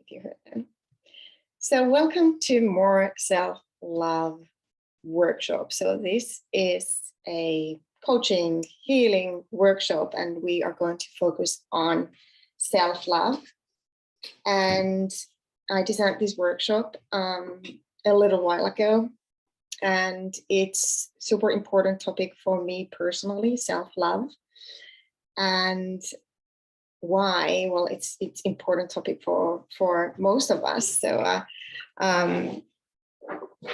if you heard them. So welcome to more self-love workshop. So this is a coaching, healing workshop, and we are going to focus on self-love. And I designed this workshop a little while ago, and it's super important topic for me personally, self-love. And why? Well, it's important topic for most of us. So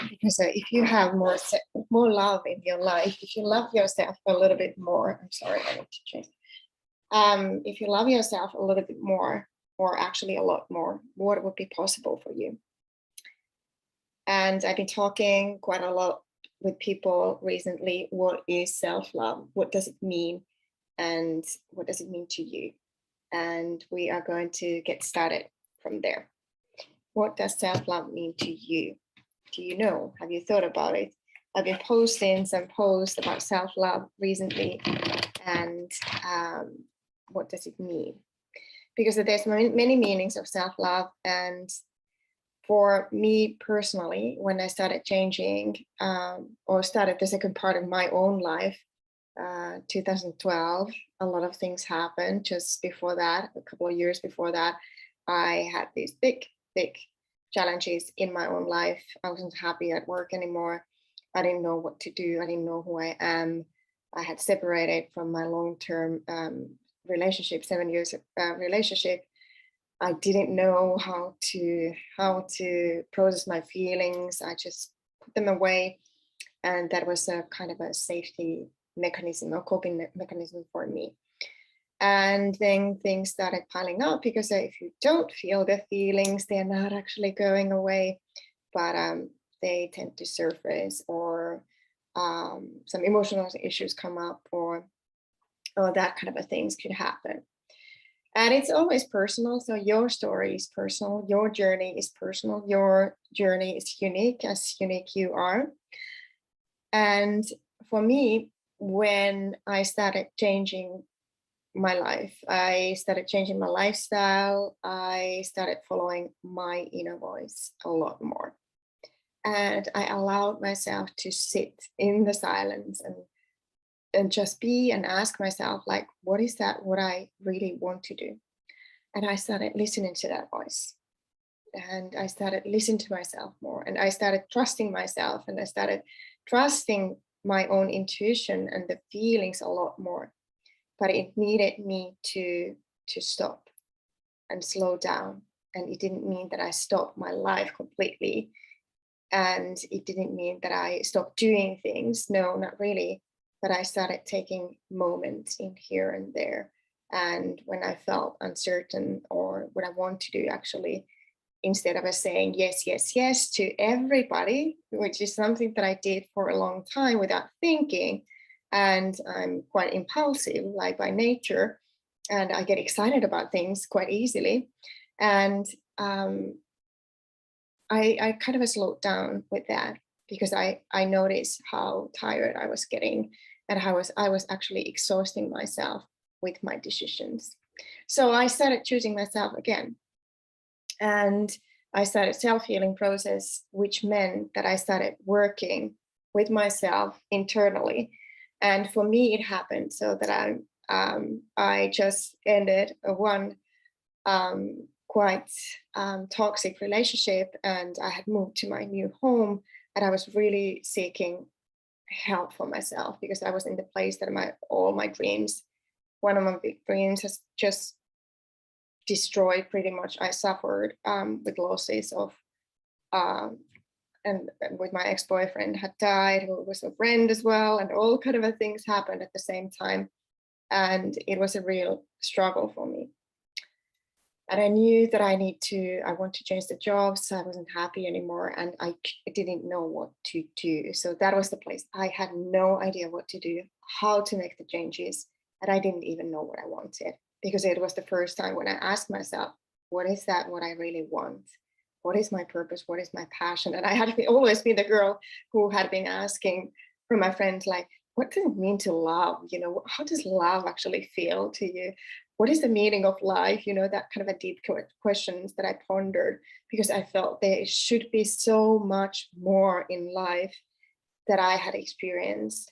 because if you have more love in your life, if you love yourself a little bit more, I'm sorry, I need to change. If you love yourself a little bit more, or actually a lot more, what would be possible for you? And I've been talking quite a lot with people recently. What is self-love? What does it mean? And what does it mean to you? And we are going to get started from there. What does self-love mean to you? Do you know? Have you thought about it? I've been posting some posts about self-love recently, and what does it mean? Because there's many meanings of self-love, and for me personally, when I started changing or started the second part of my own life, 2012, a lot of things happened. Just before that, a couple of years before that, I had these big challenges in my own life. I wasn't happy at work anymore. I didn't know what to do. I didn't know who I am. I had separated from my long-term relationship, 7 years relationship. I didn't know how to process my feelings. I just put them away, and that was a kind of a safety mechanism or coping mechanism for me. And then things started piling up, because if you don't feel the feelings, they're not actually going away, but they tend to surface, or some emotional issues come up, or that kind of things could happen. And it's always personal. So your story is personal. Your journey is personal. Your journey is unique, as unique you are. And for me, when I started changing my life, I started changing my lifestyle. I started following my inner voice a lot more. And I allowed myself to sit in the silence and just be and ask myself, like, what is that, what I really want to do? And I started listening to that voice. And I started listening to myself more. And I started trusting myself. And I started trusting my own intuition and the feelings a lot more. But it needed me to stop and slow down. And it didn't mean that I stopped my life completely. And it didn't mean that I stopped doing things. No, not really. But I started taking moments in here and there. And when I felt uncertain or what I want to do, actually, instead of saying yes, yes, yes to everybody, which is something that I did for a long time without thinking. And I'm quite impulsive, like by nature, and I get excited about things quite easily. And I kind of slowed down with that, because I noticed how tired I was getting, and how I was actually exhausting myself with my decisions. So I started choosing myself again. And I started self-healing process, which meant that I started working with myself internally. And for me, it happened so that I just ended one quite toxic relationship, and I had moved to my new home, and I was really seeking help for myself, because I was in the place that all my dreams, one of my big dreams has just destroyed pretty much. I suffered with losses of and with my ex-boyfriend had died, who was a friend as well, and all kind of things happened at the same time, and it was a real struggle for me. And I knew that I want to change the jobs. I wasn't happy anymore, and I didn't know what to do. So that was the place. I had no idea what to do, how to make the changes, and I didn't even know what I wanted, because it was the first time when I asked myself, what is that, what I really want? What is my purpose? What is my passion? And I had always been the girl who had been asking from my friends, like, what does it mean to love? You know, how does love actually feel to you? what is the meaning of life? That kind of a deep questions that I pondered, because I felt there should be so much more in life that I had experienced.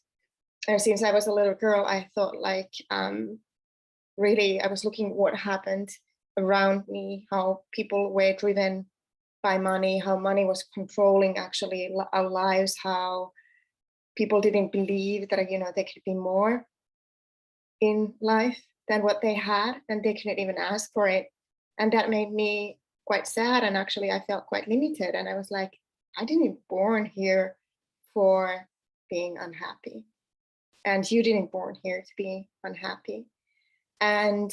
And since I was a little girl, I thought like, really, I was looking what happened around me, how people were driven by money, how money was controlling actually our lives, how people didn't believe that, there could be more in life than what they had, and they couldn't even ask for it. And that made me quite sad. And actually, I felt quite limited. And I was like, I didn't born here for being unhappy. And you didn't born here to be unhappy. And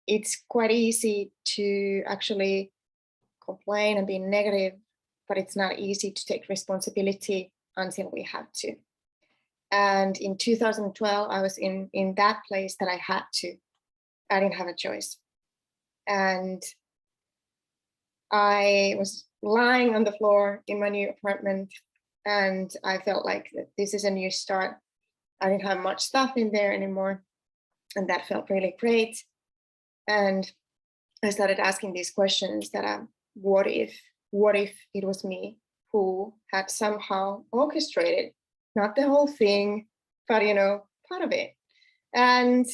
it's quite easy to actually complain and be negative, but it's not easy to take responsibility until we have to. And in 2012, I was in that place that I had to. I didn't have a choice. And I was lying on the floor in my new apartment, and I felt like this is a new start. I didn't have much stuff in there anymore, and that felt really great. And I started asking these questions that what if it was me who had somehow orchestrated, not the whole thing, but part of it. And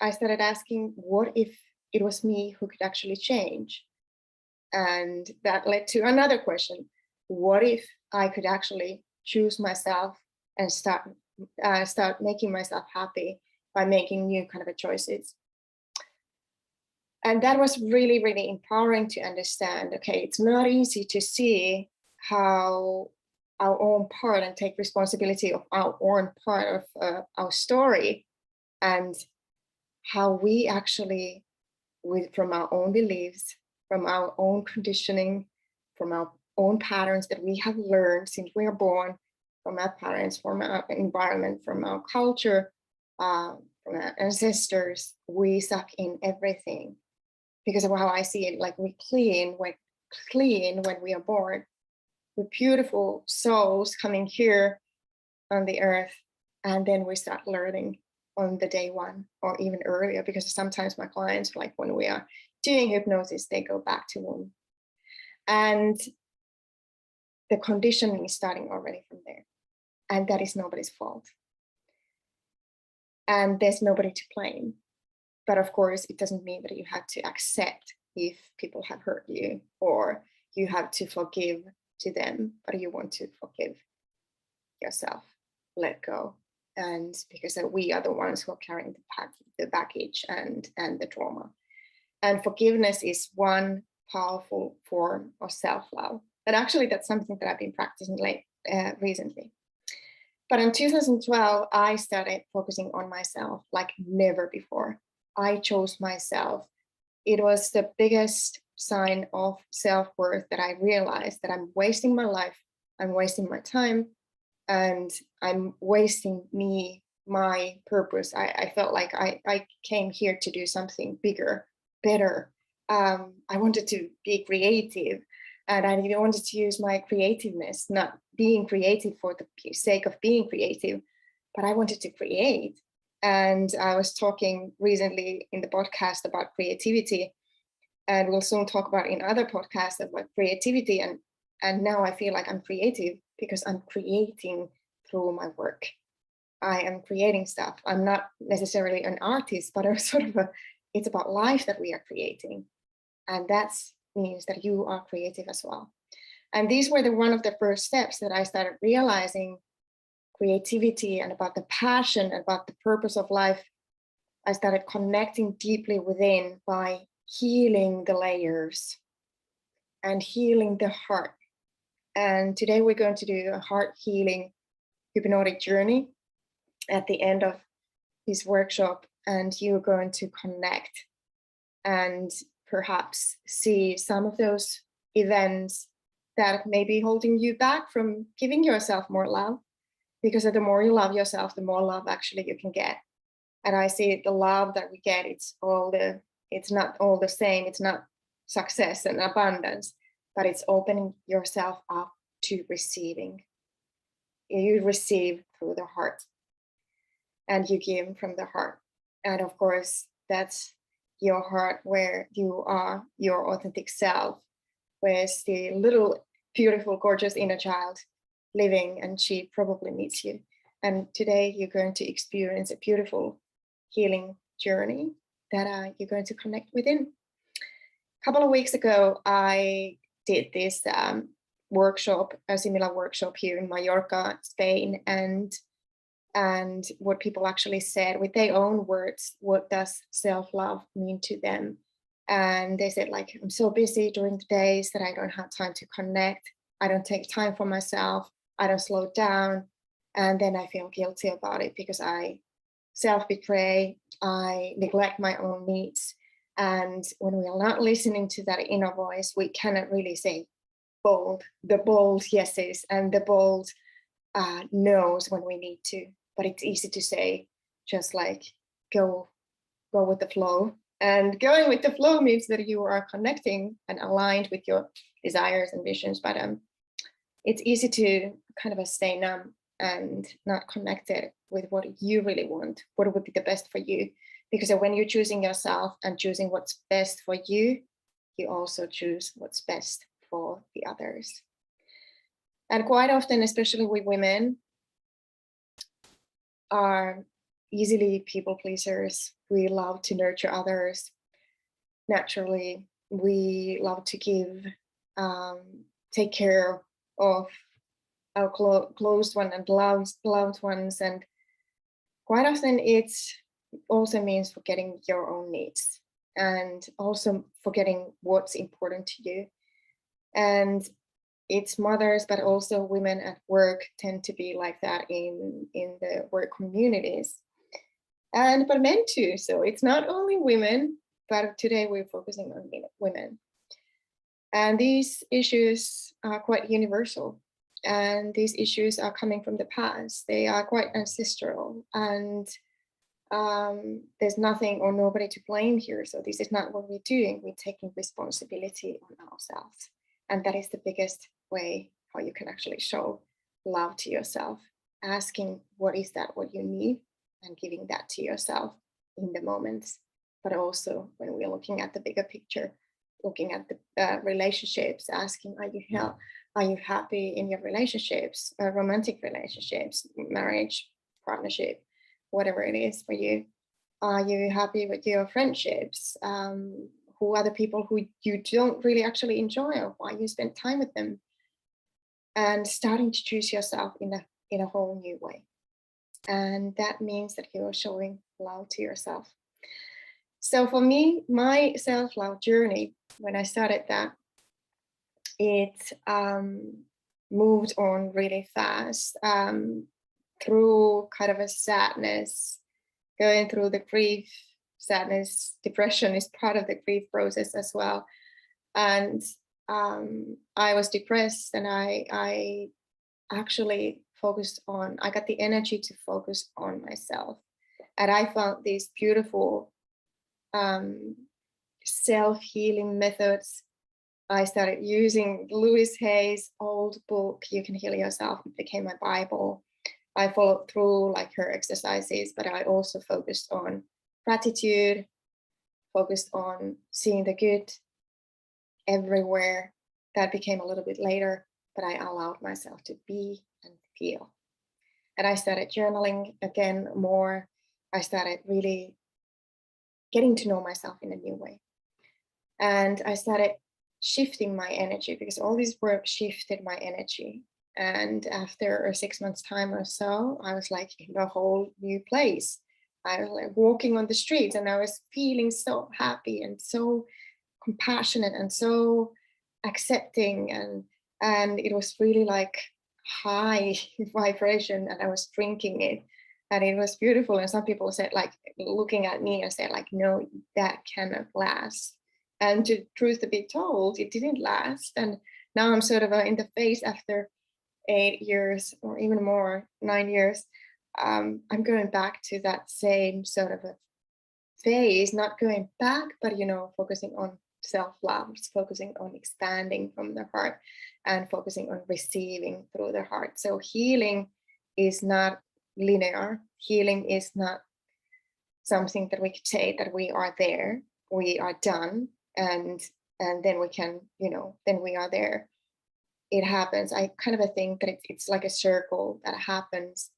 I started asking, what if it was me who could actually change? And that led to another question. What if I could actually choose myself and start making myself happy by making new kind of choices? And that was really, really empowering to understand, okay, it's not easy to see how our own part and take responsibility of our own part of our story, and how we actually, from our own beliefs, from our own conditioning, from our own patterns that we have learned since we are born, from our parents, from our environment, from our culture, from our ancestors, we suck in everything. Because of how I see it, like we clean when we are born, with beautiful souls coming here on the earth, and then we start learning on the day one or even earlier, because sometimes my clients, like when we are doing hypnosis, they go back to womb. And the conditioning is starting already from there. And that is nobody's fault. And there's nobody to blame. But of course, it doesn't mean that you have to accept if people have hurt you, or you have to forgive to them, but you want to forgive yourself, let go. And because we are the ones who are carrying the baggage and the trauma. And forgiveness is one powerful form of self-love. And actually, that's something that I've been practicing recently. But in 2012, I started focusing on myself like never before. I chose myself. It was the biggest sign of self-worth that I realized that I'm wasting my life, I'm wasting my time, and I'm wasting my purpose. I felt like I came here to do something bigger, better. I wanted to be creative, and I even wanted to use my creativeness, not being creative for the sake of being creative, but I wanted to create. And I was talking recently in the podcast about creativity, and we'll soon talk about in other podcasts about creativity. And now I feel like I'm creative because I'm creating through my work. I am creating stuff. I'm not necessarily an artist, but I'm it's about life that we are creating. And that means that you are creative as well. And these were one of the first steps that I started realizing creativity and about the passion, about the purpose of life. I started connecting deeply within by healing the layers and healing the heart. And today we're going to do a heart healing hypnotic journey at the end of this workshop, and you're going to connect and perhaps see some of those events that may be holding you back from giving yourself more love. Because the more you love yourself, the more love actually you can get. And I see the love that we get, it's not all the same. It's not success and abundance, but it's opening yourself up to receiving. You receive through the heart, and you give from the heart. And of course, That's your heart, where you are your authentic self, where's the little beautiful, gorgeous inner child living, and she probably needs you. And today you're going to experience a beautiful healing journey that you're going to connect within. A couple of weeks ago, I did this workshop, a similar workshop here in Mallorca, Spain, and what people actually said with their own words, what does self-love mean to them? And they said, like, I'm so busy during the days that I don't have time to connect. I don't take time for myself. I don't slow down. And then I feel guilty about it because I self-betray. I neglect my own needs. And when we are not listening to that inner voice, we cannot really say the bold yeses and the bold knows when we need to. But it's easy to say, just like go with the flow. And going with the flow means that you are connecting and aligned with your desires and visions. But it's easy to kind of stay numb and not connected with what you really want, what would be the best for you. Because when you're choosing yourself and choosing what's best for you, you also choose what's best for the others. And quite often, especially with women, are easily people pleasers. We love to nurture others. Naturally, we love to give, take care of our close one and loved ones. And quite often it also means forgetting your own needs and also forgetting what's important to you. And it's mothers, but also women at work tend to be like that in the work communities, but men too. So it's not only women, but today we're focusing on women. And these issues are quite universal, and these issues are coming from the past. They are quite ancestral, and there's nothing or nobody to blame here. So this is not what we're doing. We're taking responsibility on ourselves. And that is the biggest way how you can actually show love to yourself, asking what is that, what you need, and giving that to yourself in the moments. But also when we're looking at the bigger picture, looking at the relationships, asking, are you happy in your relationships, romantic relationships, marriage, partnership, whatever it is for you? Are you happy with your friendships? Who are the people who you don't really actually enjoy, or why you spend time with them? And starting to choose yourself in a whole new way. And that means that you're showing love to yourself. So for me, my self-love journey, when I started that, it moved on really fast through kind of a sadness, going through the grief. Sadness, depression is part of the grief process as well. And I was depressed, and I actually I got the energy to focus on myself. And I found these beautiful self-healing methods. I started using Louise Hay's old book, You Can Heal Yourself. It became my Bible. I followed through like her exercises, but I also focused on gratitude, focused on seeing the good everywhere. That became a little bit later, but I allowed myself to be and feel. And I started journaling again more. I started really getting to know myself in a new way. And I started shifting my energy, because all this work shifted my energy. And after 6 months time or so, I was like in a whole new place. I was like walking on the streets, and I was feeling so happy and so compassionate and so accepting, and it was really like high vibration, and I was drinking it, and it was beautiful. And some people said, like, looking at me and said, like, no, that cannot last. And to truth to be told, it didn't last. And now I'm sort of in the phase after 8 years or even more, 9 years. I'm going back to that same sort of a phase, not going back, but focusing on self-love, focusing on expanding from the heart, and focusing on receiving through the heart. So healing is not linear. Healing is not something that we could say that we are there, we are done, and then we can, then we are there. It happens. I kind of think that it's like a circle that happens,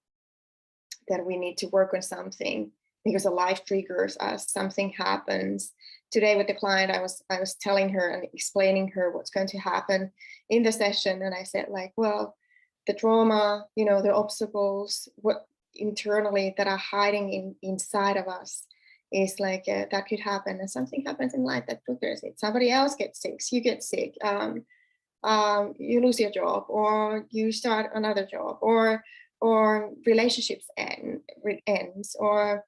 that we need to work on something because a life triggers us. Something happens. Today with the client, I was telling her and explaining her what's going to happen in the session, and I said like, well, the trauma, the obstacles, what internally that are hiding inside of us is like that could happen, and something happens in life that triggers it. Somebody else gets sick, you get sick, you lose your job, or you start another job, or relationships ends, or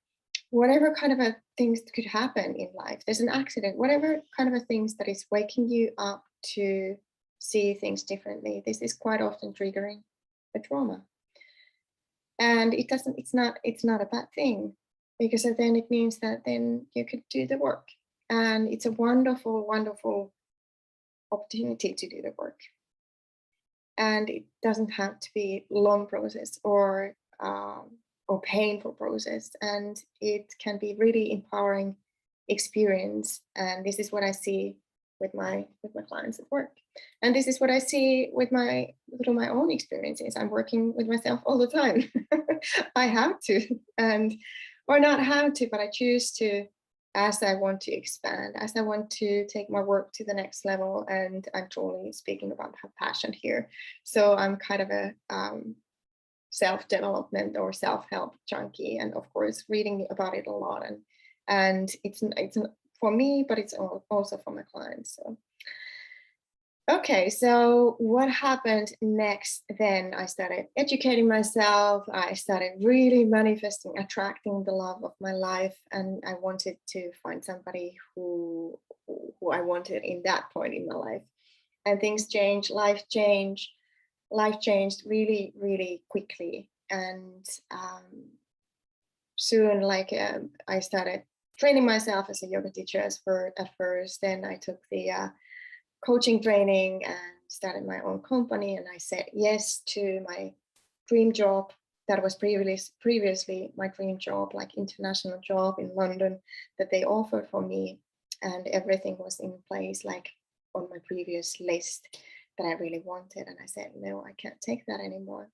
whatever kind of a things could happen in life. There's an accident, whatever kind of a things that is waking you up to see things differently. This is quite often triggering a trauma, and it's not a bad thing, because then it means that then you could do the work, and it's a wonderful, wonderful opportunity to do the work. And it doesn't have to be long process or painful process, and it can be really empowering experience. And this is what I see with my clients at work, and this is what I see with through my own experiences. I'm working with myself all the time. I have to, and or not have to, but I choose to, as I want to expand, as I want to take my work to the next level. And I'm truly speaking about passion here. So I'm kind of a self-development or self-help junkie, and of course reading about it a lot. And it's for me, but it's also for my clients. So okay, so what happened next then? I started educating myself. I started really manifesting, attracting the love of my life, and I wanted to find somebody who I wanted in that point in my life. And things changed, life changed really, really quickly. And soon, like I started training myself as a yoga teacher at first. Then I took the coaching training and started my own company, and I said yes to my dream job that was previously my dream job, like international job in London that they offered for me, and everything was in place like on my previous list that I really wanted. And I said, no, I can't take that anymore,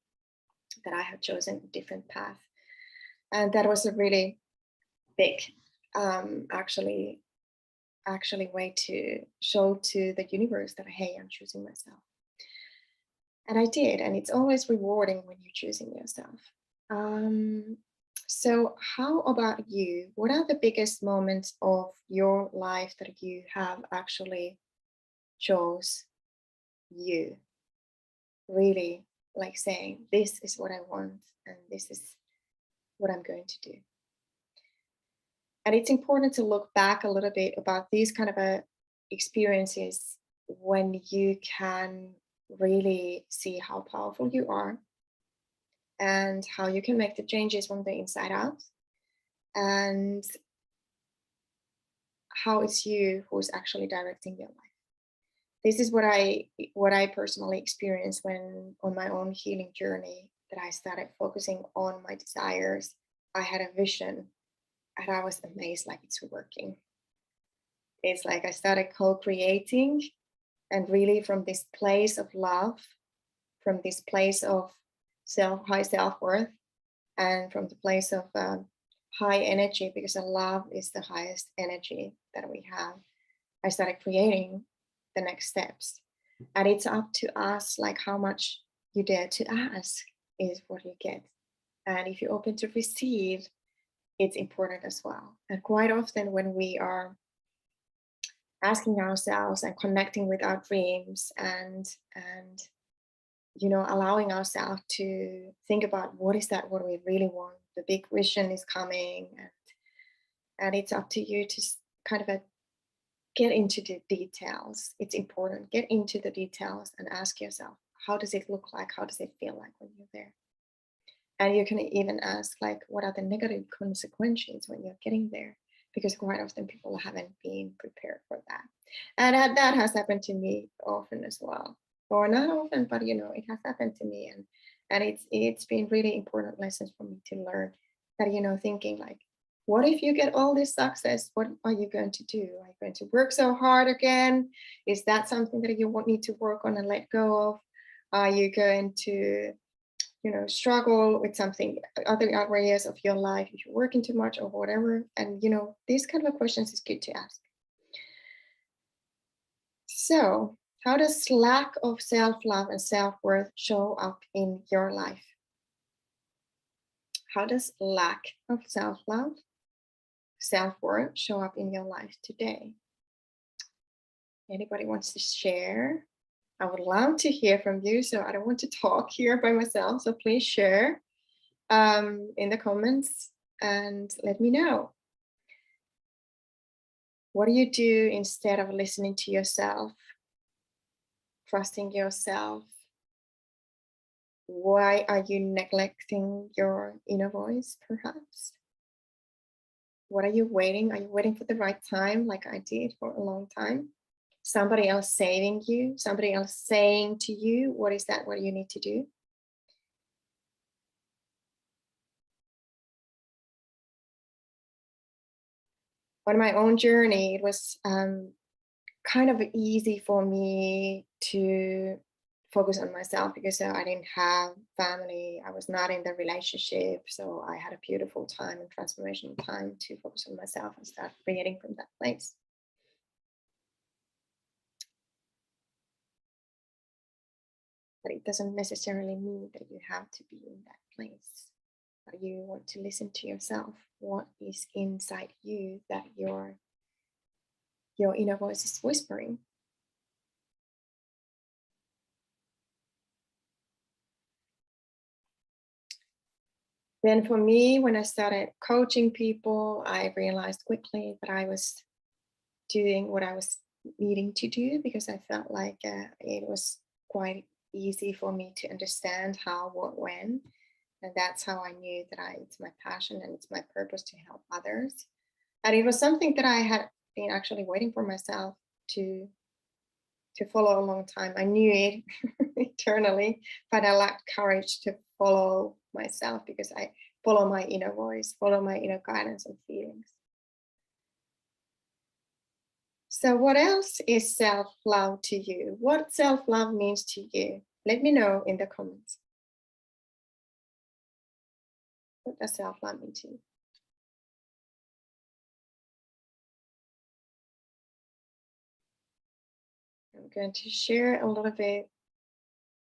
that I have chosen a different path. And that was a really big actually way to show to the universe that, hey, I'm choosing myself. And I did, and it's always rewarding when you're choosing yourself. So how about you? What are the biggest moments of your life that you have actually chose you? Really like saying, this is what I want, and this is what I'm going to do. And it's important to look back a little bit about these kind of experiences when you can really see how powerful you are and how you can make the changes from the inside out, and how it's you who's actually directing your life. This is what I personally experienced when on my own healing journey, that I started focusing on my desires. I had a vision, and I was amazed, like it's working. It's like I started co-creating, and really from this place of love, from this place of high self-worth, and from the place of high energy, because love is the highest energy that we have. I started creating the next steps, and it's up to us, like how much you dare to ask is what you get. And if you're open to receive, it's important as well. And quite often when we are asking ourselves and connecting with our dreams, and allowing ourselves to think about what we really want, the big vision is coming, and it's up to you to kind of get into the details. It's important. Get into the details and ask yourself, how does it look like? How does it feel like when you're there? And you can even ask, like, what are the negative consequences when you're getting there? Because quite often people haven't been prepared for that. And that has happened to me often as well. Or not often, but it has happened to me. And it's been really important lessons for me to learn that, thinking like, What if you get all this success? What are you going to do? Are you going to work so hard again? Is that something that you need to work on and let go of? Are you going to, struggle with something, other areas of your life, if you're working too much or whatever? And, these kind of questions is good to ask. So, how does lack of self-love and self-worth show up in your life? How does lack of self-love, self-worth show up in your life today? Anybody wants to share? I would love to hear from you. So I don't want to talk here by myself. So please share in the comments and let me know. What do you do instead of listening to yourself, trusting yourself? Why are you neglecting your inner voice, perhaps? What are you waiting? Are you waiting for the right time, like I did for a long time? Somebody else saving you, somebody else saying to you, what is that, what you need to do? On my own journey, it was kind of easy for me to focus on myself because I didn't have family. I was not in the relationship. So I had a beautiful time and transformational time to focus on myself and start creating from that place. But it doesn't necessarily mean that you have to be in that place. But you want to listen to yourself. What is inside you that your inner voice is whispering? Then for me, when I started coaching people, I realized quickly that I was doing what I was needing to do because I felt like it was quite easy for me to understand how, what, when. And that's how I knew that it's my passion and it's my purpose to help others. And it was something that I had been actually waiting for myself to follow a long time. I knew it eternally, but I lacked courage to follow myself because I follow my inner voice, follow my inner guidance and feelings. So what else is self-love to you? What self-love means to you? Let me know in the comments. What does self-love mean to you? I'm going to share a little bit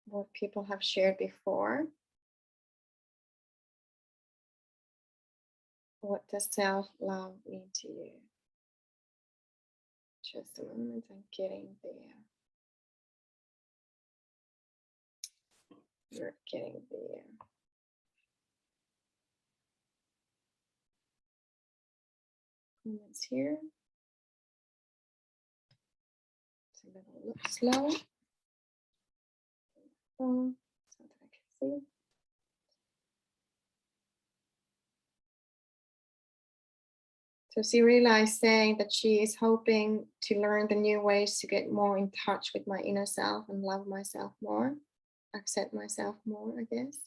what people have shared before. What does self-love mean to you? Just a moment, I'm getting there. You're getting there. Comments here. It's a little slow. So that I can see. So Cyrilla is saying that she is hoping to learn the new ways to get more in touch with my inner self and love myself more, accept myself more, I guess.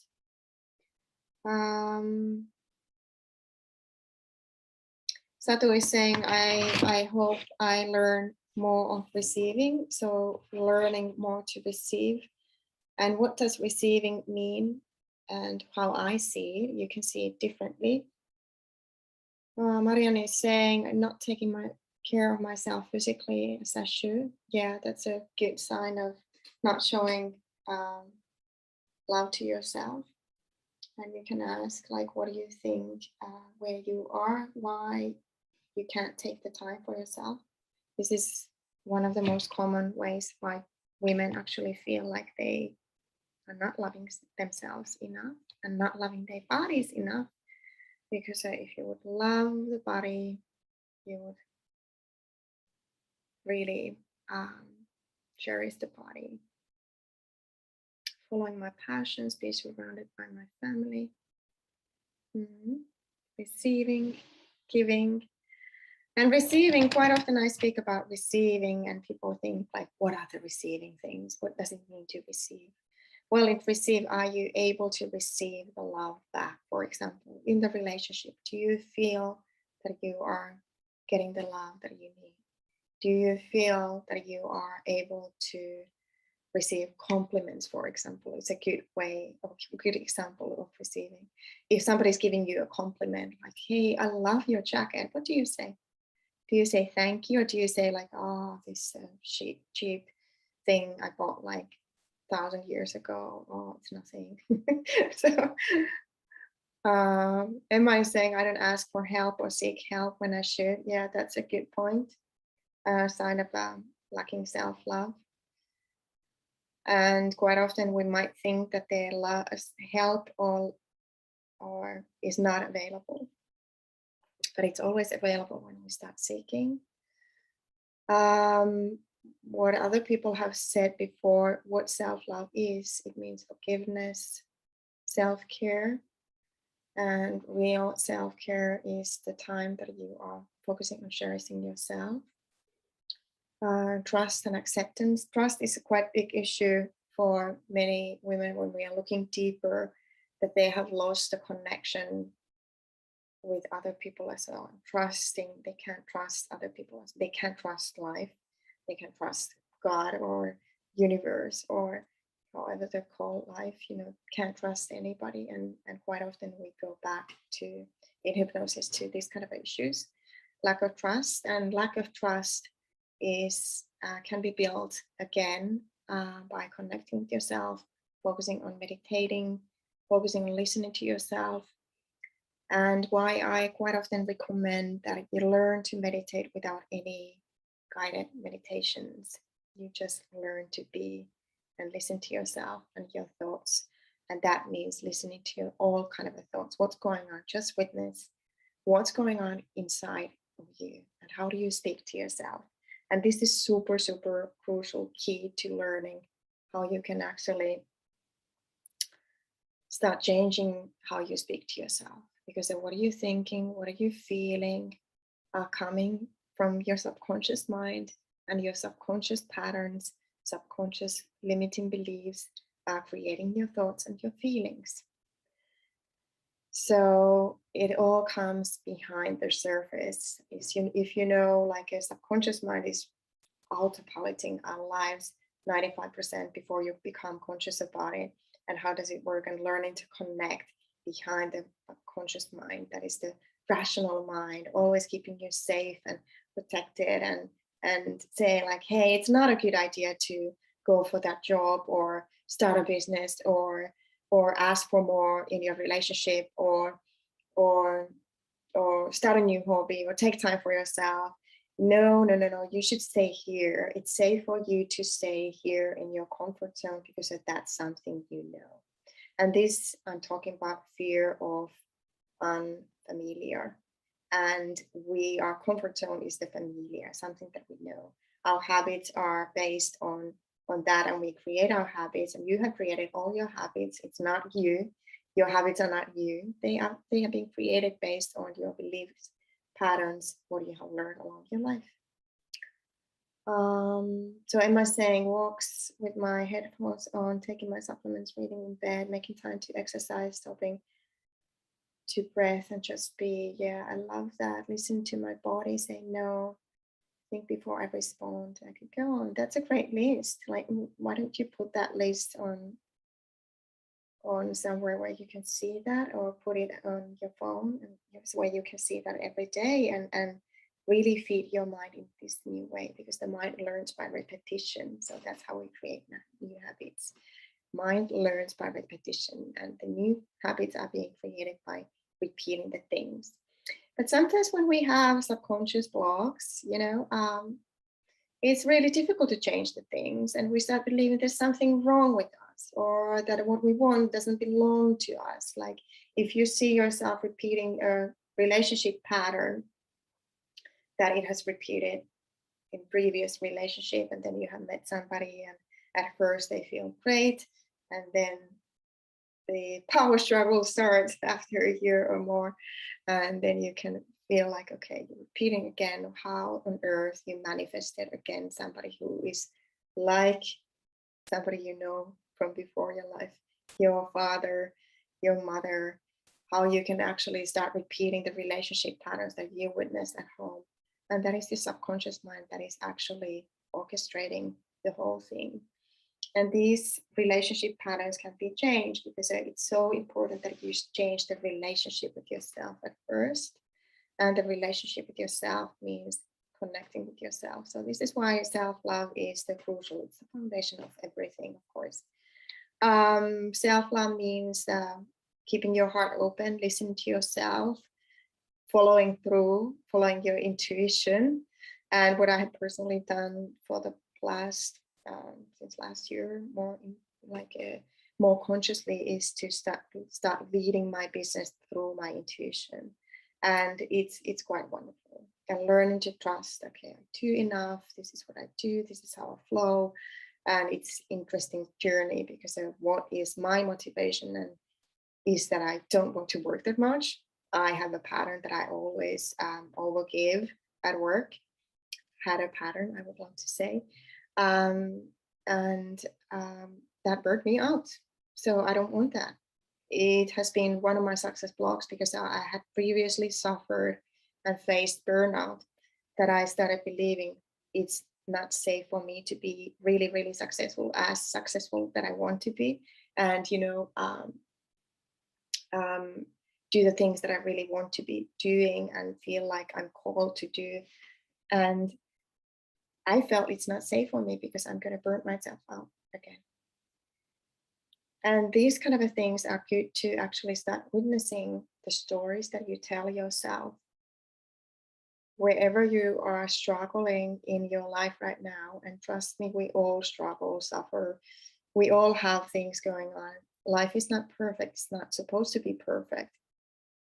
Sato is saying, I hope I learn more of receiving. So learning more to receive. And what does receiving mean and how I see it? You can see it differently. Marianne is saying, I'm not taking my care of myself physically as I should. Yeah, that's a good sign of not showing love to yourself. And you can ask, like, what do you think where you are, why you can't take the time for yourself? This is one of the most common ways why women actually feel like they are not loving themselves enough and not loving their bodies enough. Because if you would love the body, you would really cherish the body. Following my passions, be surrounded by my family. Receiving, giving. And receiving, quite often I speak about receiving and people think like, what are the receiving things? What does it mean to receive? Well, in receive, are you able to receive the love back? For example, in the relationship, do you feel that you are getting the love that you need? Do you feel that you are able to receive compliments, for example? It's a good way, a good example of receiving. If somebody's giving you a compliment, like, hey, I love your jacket, what do you say? Do you say thank you, or do you say like, oh, this cheap thing I bought like 1,000 years ago? Oh, it's nothing. So, am I saying I don't ask for help or seek help when I should? Yeah, that's a good point. A sign of lacking self-love. And quite often we might think that their help or is not available, but it's always available when we start seeking. What other people have said before, what self-love is, it means forgiveness, self-care, and real self-care is the time that you are focusing on cherishing yourself. Trust and acceptance. Trust is a quite big issue for many women when we are looking deeper, that they have lost the connection with other people as well. Trusting, they can't trust other people. They can't trust life. They can't trust God or universe or however they call life. Can't trust anybody. And quite often we go back to, in hypnosis, to these kind of issues. Lack of trust, and lack of trust is can be built again by connecting with yourself, focusing on meditating, focusing on listening to yourself. And why I quite often recommend that you learn to meditate without any guided meditations. You just learn to be and listen to yourself and your thoughts. And that means listening to your all kind of thoughts. What's going on? Just witness what's going on inside of you, and how do you speak to yourself. And this is super, super crucial key to learning how you can actually start changing how you speak to yourself. Because what are you thinking? What are you feeling are coming from your subconscious mind, and your subconscious patterns, subconscious limiting beliefs are creating your thoughts and your feelings. So it all comes behind the surface. If you know, like a subconscious mind is autopiloting our lives 95% before you become conscious about it. And how does it work? And learning to connect behind the conscious mind, that is the rational mind, always keeping you safe and protected, and saying like, hey, it's not a good idea to go for that job or start a business or ask for more in your relationship or start a new hobby or take time for yourself. No, you should stay here. It's safe for you to stay here in your comfort zone, because that's something you know. And this, I'm talking about fear of unfamiliar. And our comfort zone is the familiar, something that we know. Our habits are based on that, and we create our habits, and you have created all your habits. It's not you. Your habits are not you. They have been created based on your beliefs, patterns, what you have learned along your life. So am I saying walks with my headphones on, taking my supplements, reading in bed, making time to exercise, stopping to breath and just be? Yeah, I love that. Listen to my body saying no. Think before I respond. I could go on. That's a great list. Like, why don't you put that list on somewhere where you can see that, or put it on your phone, and where you can see that every day, and really feed your mind in this new way, because the mind learns by repetition. So that's how we create new habits. Mind learns by repetition, and the new habits are being created by repeating the things. But sometimes when we have subconscious blocks, it's really difficult to change the things, and we start believing there's something wrong with us, or that what we want doesn't belong to us. Like if you see yourself repeating a relationship pattern that it has repeated in previous relationship, and then you have met somebody, and at first they feel great, and then the power struggle starts after a year or more, and then you can feel like, okay, you're repeating again. How on earth you manifested again somebody who is like somebody you know from before your life, your father, your mother? how you can actually start repeating the relationship patterns that you witness at home. And that is the subconscious mind that is actually orchestrating the whole thing. And these relationship patterns can be changed because it's so important that you change the relationship with yourself at first. And the relationship with yourself means connecting with yourself. So this is why self-love is the crucial, it's the foundation of everything, of course. Self-love means keeping your heart open, listening to yourself, following your intuition. And what I have personally done for the last, since last year, more consciously, is to start leading my business through my intuition. And it's quite wonderful. And learning to trust, okay, I do enough, this is what I do, this is how I flow. And it's interesting journey because of what is my motivation, and is that I don't want to work that much. I have a pattern that I always overgive at work. Had a pattern, I would love to say. And that burnt me out. So I don't want that. It has been one of my success blocks because I had previously suffered and faced burnout, that I started believing it's not safe for me to be really, really successful, as successful that I want to be. And, do the things that I really want to be doing and feel like I'm called to do. And I felt it's not safe for me because I'm going to burn myself out again. And these kind of things are good to actually start witnessing the stories that you tell yourself. Wherever you are struggling in your life right now, and trust me, we all struggle, suffer, we all have things going on. Life is not perfect, it's not supposed to be perfect.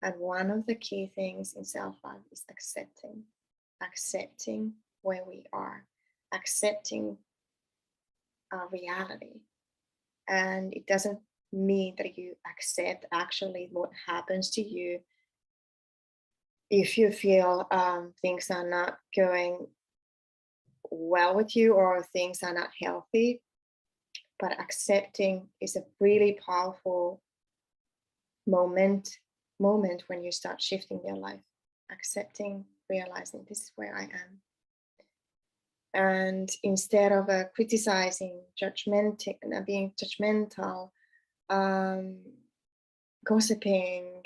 And one of the key things in self-love is accepting where we are, accepting our reality. And it doesn't mean that you accept actually what happens to you if you feel things are not going well with you or things are not healthy. But accepting is a really powerful moment when you start shifting your life. Accepting, realizing this is where I am. And instead of criticizing, being judgmental, gossiping,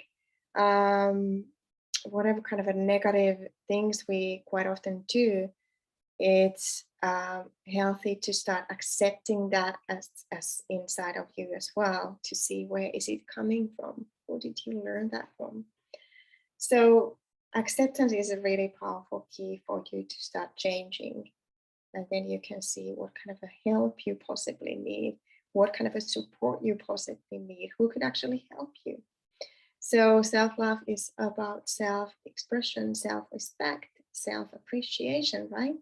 whatever kind of a negative things we quite often do, it's healthy to start accepting that as inside of you as well, to see where is it coming from, who did you learn that from. So acceptance is a really powerful key for you to start changing. And then you can see what kind of a help you possibly need, what kind of a support you possibly need, who could actually help you. So self-love is about self-expression, self-respect, self-appreciation, right?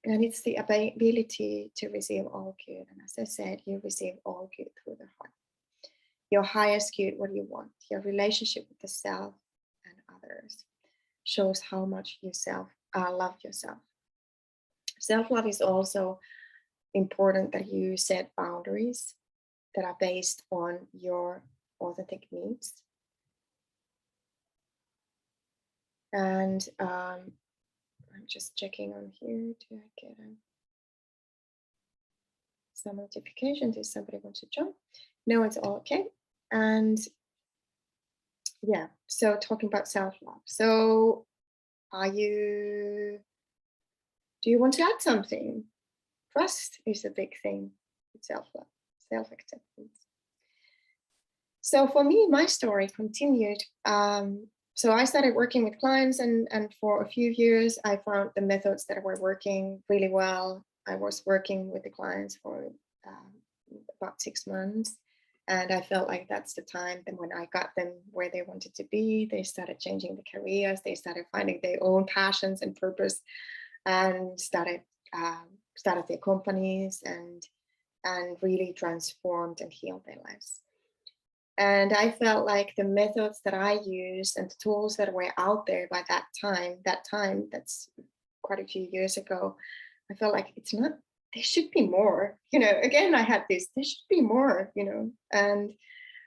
And it's the ability to receive all good. And as I said, you receive all good through the heart. Your highest good, what you want, your relationship with the self and others shows how much you love yourself. Self-love is also important that you set boundaries that are based on your authentic needs. And I'm just checking on here. Do I get some notification? Does somebody want to jump? No, it's all okay. And yeah, so talking about self-love. So do you want to add something? Trust is a big thing with self-love, self-acceptance. So for me, my story continued. So I started working with clients, and for a few years, I found the methods that were working really well. I was working with the clients for about 6 months, and I felt like that's the time then when I got them where they wanted to be. They started changing their careers, they started finding their own passions and purpose, and started their companies and really transformed and healed their lives. And I felt like the methods that I used and the tools that were out there by that time, that's quite a few years ago, I felt like there should be more, again, I had this, there should be more, and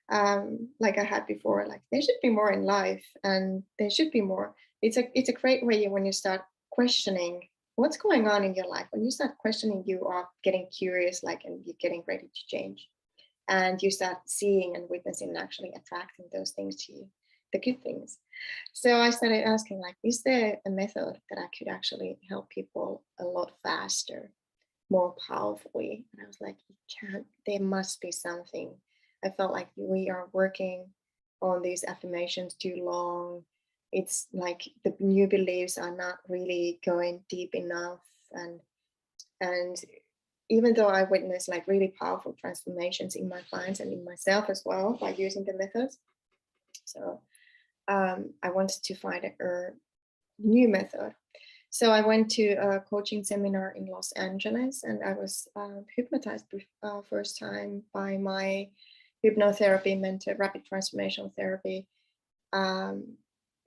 like I had before, like there should be more in life, and there should be more. It's a great way when you start questioning what's going on in your life. When you start questioning, you are getting curious, like, and you're getting ready to change, and you start seeing and witnessing and actually attracting those things to you, the good things. So I started asking, like, is there a method that I could actually help people a lot faster, more powerfully? And I was like, you can't, there must be something. I felt like we are working on these affirmations too long. It's like the new beliefs are not really going deep enough. And even though I witnessed like really powerful transformations in my clients and in myself as well by using the methods. So I wanted to find a new method. So I went to a coaching seminar in Los Angeles, and I was hypnotized first time by my hypnotherapy mentor, rapid transformational therapy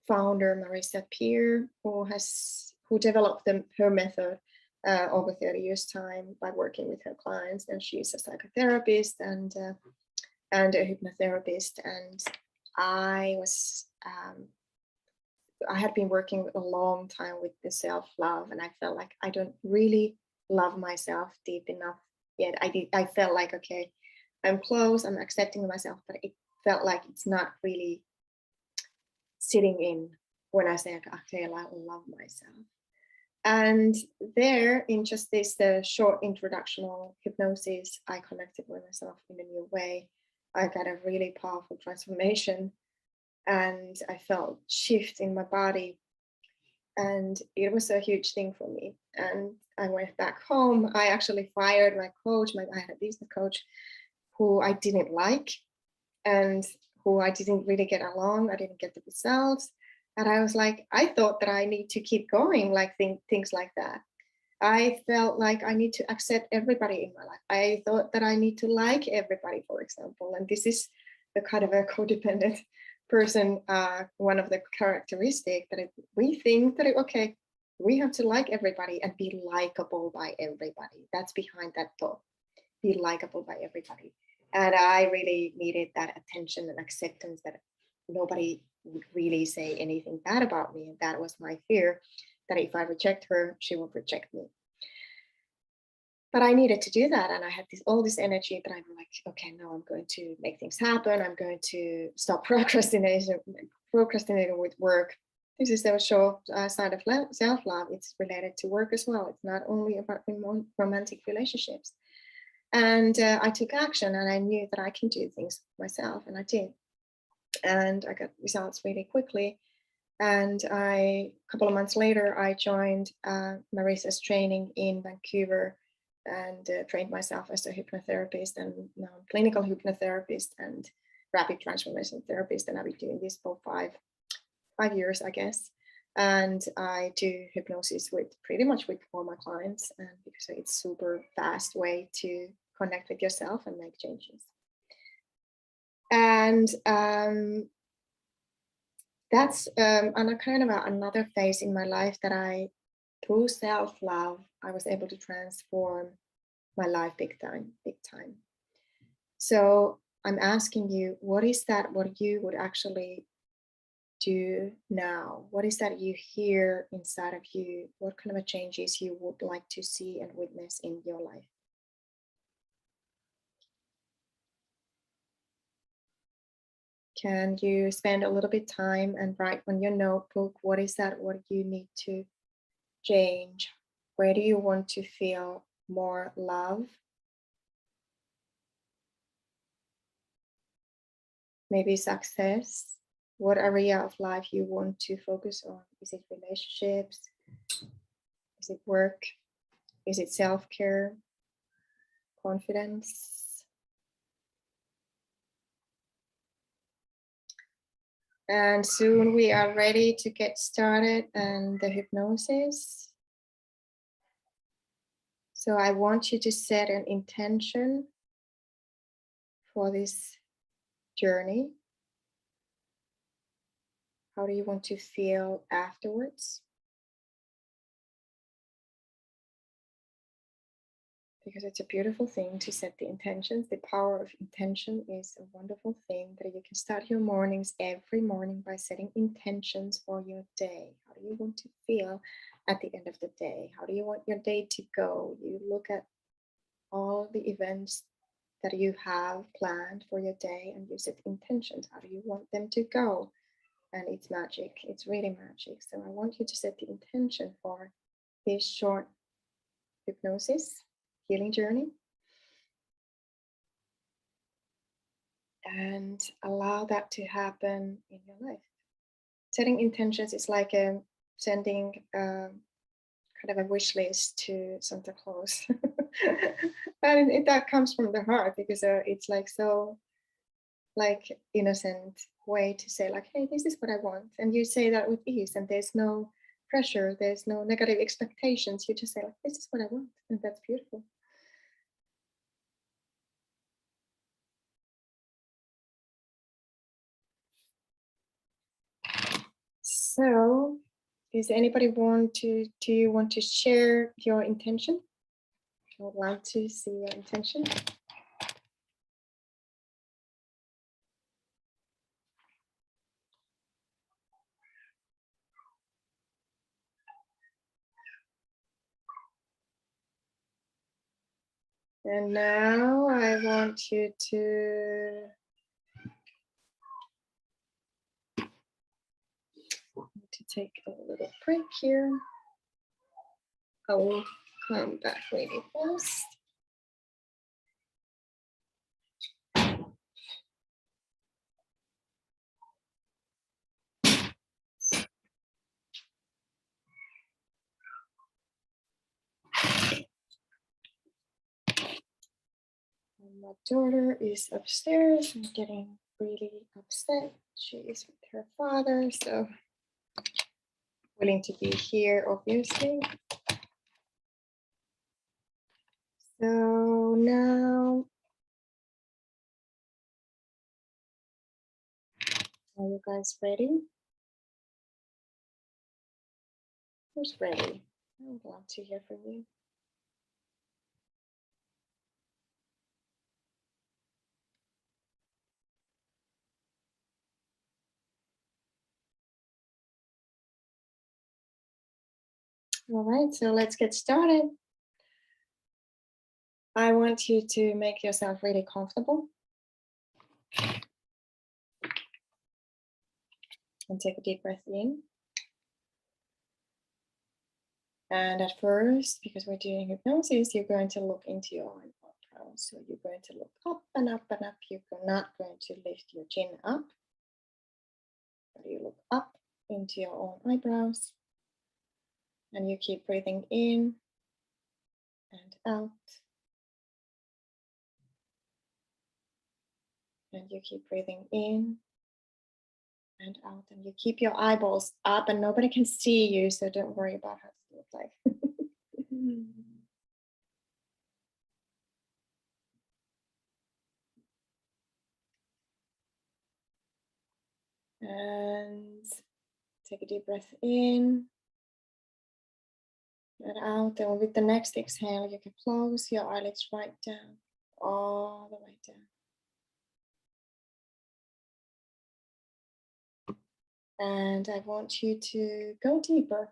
founder, Marissa Peer, who developed her method over 30 years time by working with her clients. And she's a psychotherapist and a hypnotherapist. And I was I had been working a long time with the self-love, and I felt like I don't really love myself deep enough yet. I felt like, okay, I'm close, I'm accepting myself, but it felt like it's not really sitting in when I say, okay, I love myself. And there, in just this short introductional hypnosis, I connected with myself in a new way. I got a really powerful transformation, and I felt shift in my body, and it was a huge thing for me. And I went back home. I actually fired my coach. I had a business coach who I didn't like, and who I didn't really get along. I didn't get the results. And I was like, I thought that I need to keep going, like things like that. I felt like I need to accept everybody in my life. I thought that I need to like everybody, for example. And this is the kind of a codependent person, one of the characteristics that we think that, okay, we have to like everybody and be likable by everybody. That's behind that thought, be likable by everybody. And I really needed that attention and acceptance that nobody would really say anything bad about me. And that was my fear, that if I reject her, she will reject me. But I needed to do that. And I had all this energy that I'm like, okay, now I'm going to make things happen. I'm going to stop procrastinating with work. This is the short side of self-love. It's related to work as well. It's not only about romantic relationships. And I took action, and I knew that I can do things myself, and I did. And I got results really quickly. And a couple of months later, I joined Marissa's training in Vancouver, and trained myself as a hypnotherapist, and now I'm clinical hypnotherapist and rapid transformation therapist. And I've been doing this for five years, I guess. And I do hypnosis with pretty much with all my clients, and because it's super fast way to connect with yourself and make changes. And that's on a kind of another phase in my life that through self-love, I was able to transform my life big time. So I'm asking you, what is that, what you would actually do now? What is that you hear inside of you? What kind of changes you would like to see and witness in your life? Can you spend a little bit time and write on your notebook, what is that, what you need to change? Where do you want to feel more love? Maybe success. What area of life you want to focus on? Is it relationships? Is it work? Is it self-care? Confidence? And soon we are ready to get started and the hypnosis. So I want you to set an intention for this journey. How do you want to feel afterwards? because it's a beautiful thing to set the intentions. The power of intention is a wonderful thing that you can start your mornings every morning by setting intentions for your day. How do you want to feel at the end of the day? How do you want your day to go? You look at all the events that you have planned for your day and you set intentions. How do you want them to go? And it's magic. It's really magic. So I want you to set the intention for this short hypnosis healing journey and allow that to happen in your life. Setting intentions is like sending kind of a wish list to Santa Claus. And that comes from the heart because it's like so like innocent way to say like, hey, this is what I want. And you say that with ease and there's no pressure, there's no negative expectations. You just say like, this is what I want. And that's beautiful. So does anybody do you want to share your intention? I would like to see your intention. And now I want you to take a little break here. I will come back really fast. My daughter is upstairs and getting really upset. She is with her father, so willing to be here, obviously. So now, are you guys ready? Who's ready? I would love to hear from you. All right, so let's get started. I want you to make yourself really comfortable. And take a deep breath in. And at first, because we're doing hypnosis, you're going to look into your eyebrows. So you're going to look up and up and up. You're not going to lift your chin up. But you look up into your own eyebrows. And you keep breathing in and out. And you keep breathing in and out. And you keep your eyeballs up and nobody can see you. So don't worry about how it looks like. And take a deep breath in and out. And with the next exhale, you can close your eyelids right down, all the way down. And I want you to go deeper.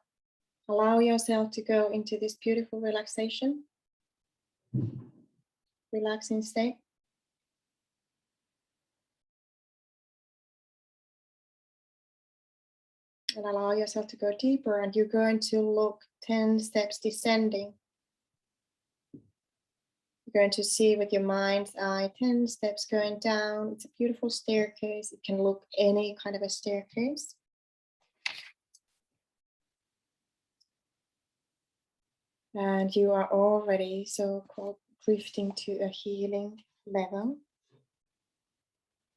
Allow yourself to go into this beautiful relaxation, relaxing state. And allow yourself to go deeper, and you're going to look 10 steps descending. You're going to see with your mind's eye 10 steps going down. It's a beautiful staircase. It can look any kind of a staircase. And you are already so-called drifting to a healing level.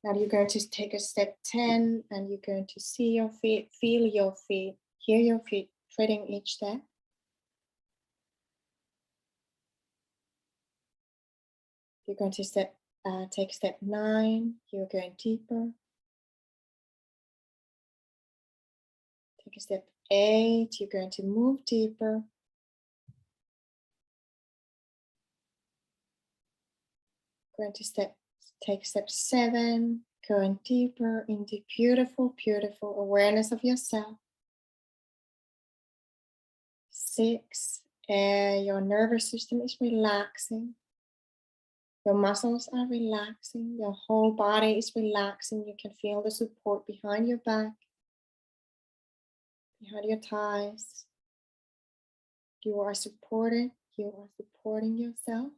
Now you're going to take a step 10 and you're going to see your feet, feel your feet, hear your feet treading each step. You're going to take step 9, you're going deeper. Take a step 8, you're going to move deeper. Going to take step 7, going deeper into beautiful, beautiful awareness of yourself. 6, your nervous system is relaxing. Your muscles are relaxing. Your whole body is relaxing. You can feel the support behind your back, behind your thighs. You are supported. You are supporting yourself.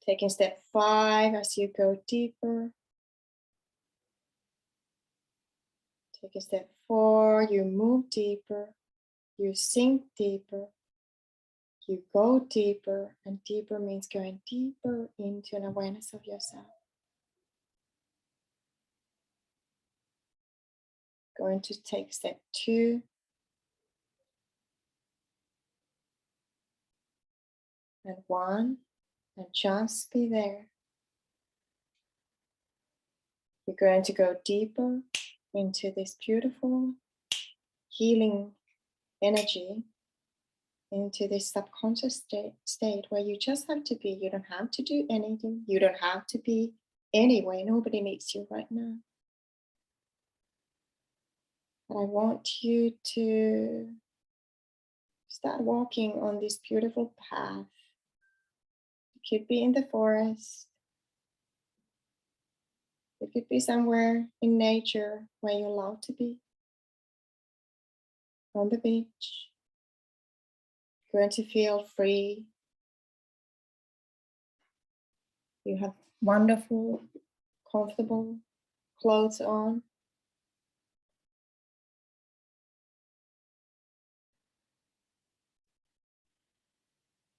Taking step 5 as you go deeper. Taking step 4, you move deeper. You sink deeper. You go deeper, and deeper means going deeper into an awareness of yourself. Going to take step 2. And 1, and just be there. You're going to go deeper into this beautiful healing energy, into this subconscious state where you just have to be. You don't have to do anything. You don't have to be anyway. Nobody needs you right now. But I want you to start walking on this beautiful path. It could be in the forest. It could be somewhere in nature where you love to be. On the beach. You're going to feel free. You have wonderful, comfortable clothes on.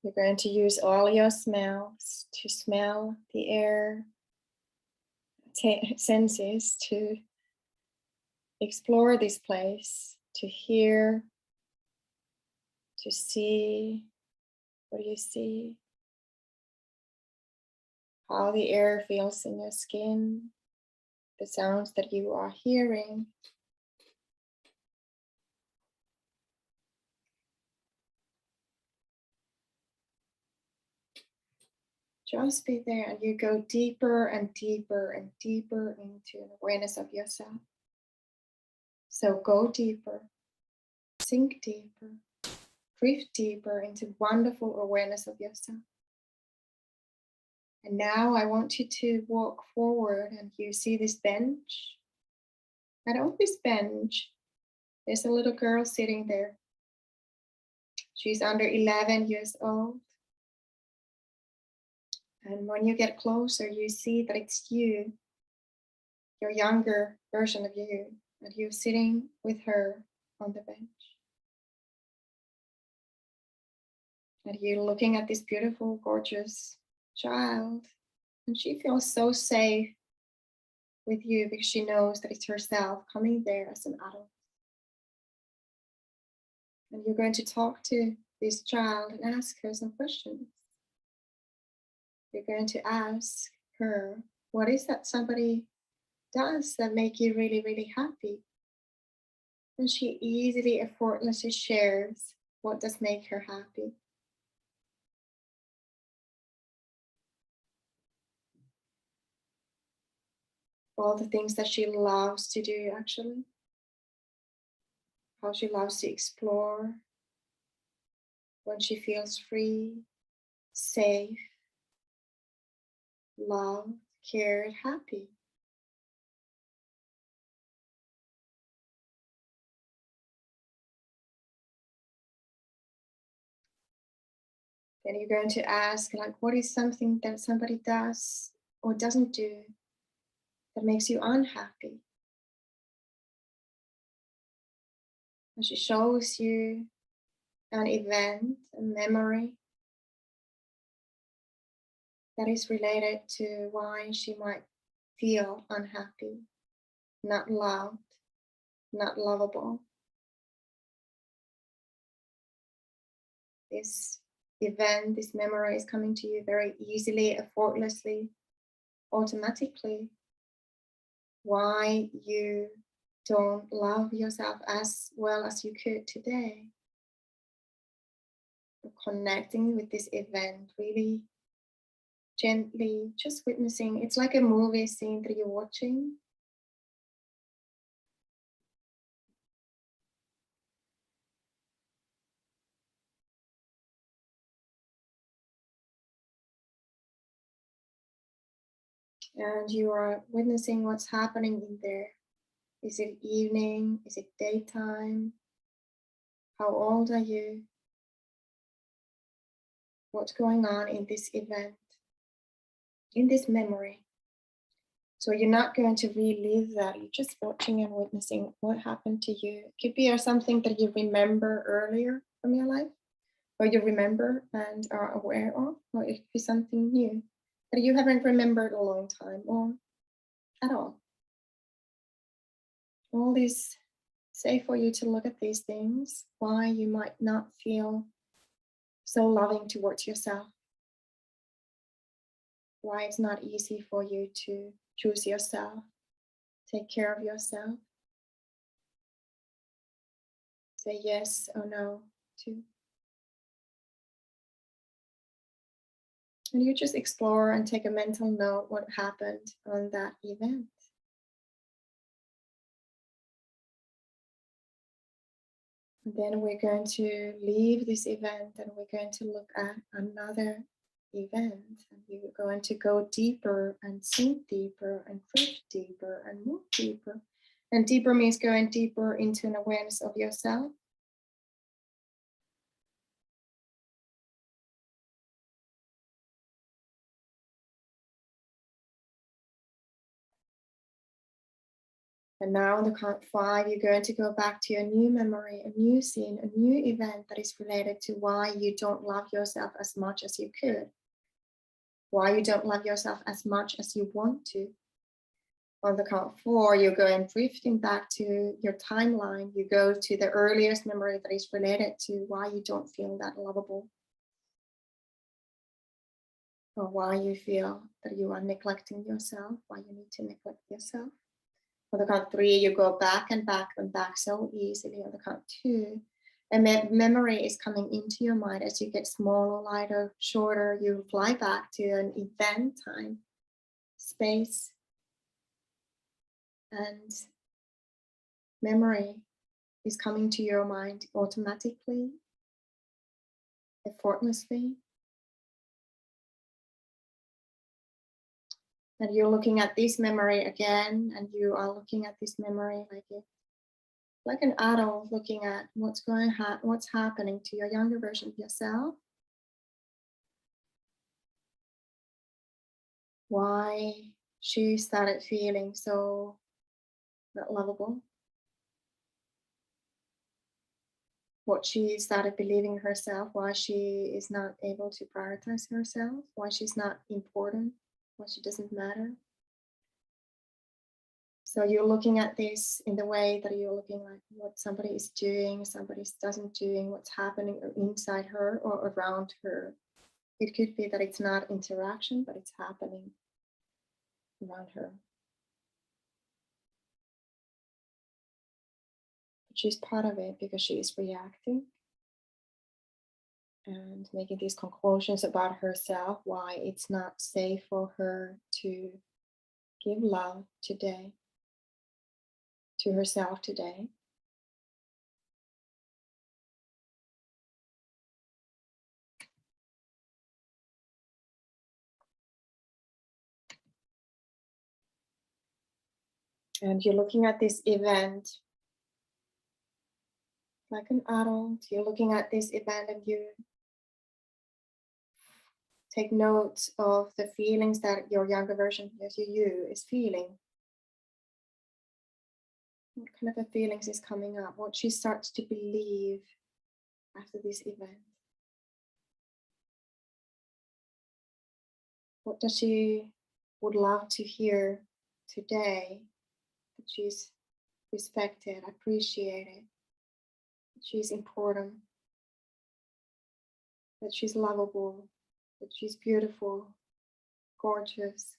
You're going to use all your smells to smell the air, senses to explore this place, to hear, to see. What do you see? How the air feels in your skin, the sounds that you are hearing. Just be there, and you go deeper and deeper and deeper into an awareness of yourself. So go deeper, sink deeper, drift deeper into wonderful awareness of yourself. And now I want you to walk forward, and you see this bench. And on this bench, there's a little girl sitting there. She's under 11 years old. And when you get closer, you see that it's you, your younger version of you, and you're sitting with her on the bench. And you're looking at this beautiful, gorgeous child, and she feels so safe with you because she knows that it's herself coming there as an adult. And you're going to talk to this child and ask her some questions. You're going to ask her, what is that somebody does that make you really, really happy? And she easily, effortlessly shares what does make her happy. All the things that she loves to do, actually. How she loves to explore. When she feels free, safe, loved, cared, happy. Then you're going to ask, like, what is something that somebody does or doesn't do that makes you unhappy? And she shows you an event, a memory that is related to why she might feel unhappy, not loved, not lovable. This event, this memory is coming to you very easily, effortlessly, automatically. Why you don't love yourself as well as you could today. Connecting with this event really gently, just witnessing. It's like a movie scene that you're watching. And you are witnessing what's happening in there. Is it evening? Is it daytime? How old are you? What's going on in this event, in this memory? So you're not going to relive that. You're just watching and witnessing what happened to you. It could be something that you remember earlier from your life, or you remember and are aware of, or it could be something new that you haven't remembered a long time or at all. All this safe for you to look at these things, why you might not feel so loving towards yourself, why it's not easy for you to choose yourself, take care of yourself, say yes or no to. And you just explore and take a mental note what happened on that event. And then we're going to leave this event and we're going to look at another event. And you're going to go deeper and sink deeper and drift deeper and move deeper. And deeper means going deeper into an awareness of yourself. And now on the count of 5, you're going to go back to a new memory, a new scene, a new event that is related to why you don't love yourself as much as you could, why you don't love yourself as much as you want to. On the count of 4, you're going drifting back to your timeline. You go to the earliest memory that is related to why you don't feel that lovable, or why you feel that you are neglecting yourself, why you need to neglect yourself. On the count of 3, you go back and back and back so easily. On the count of 2, a memory is coming into your mind as you get smaller, lighter, shorter. You fly back to an event, time, space, and memory is coming to your mind automatically, effortlessly. And you're looking at this memory again, and you are looking at this memory like an adult looking at what's happening to your younger version of yourself. Why she started feeling so not lovable. What she started believing herself, why she is not able to prioritize herself, why she's not important, why she doesn't matter. So you're looking at this in the way that you're looking at what somebody is doing, somebody doesn't doing, what's happening inside her or around her. It could be that it's not interaction, but it's happening around her. But she's part of it because she is reacting and making these conclusions about herself, why it's not safe for her to give love today to herself today. And you're looking at this event like an adult. You're looking at this event and you take notes of the feelings that your younger version of you is feeling. What kind of feelings is coming up? What she starts to believe after this event. What does she would love to hear today? That she's respected, appreciated, that she's important, that she's lovable, that she's beautiful, gorgeous,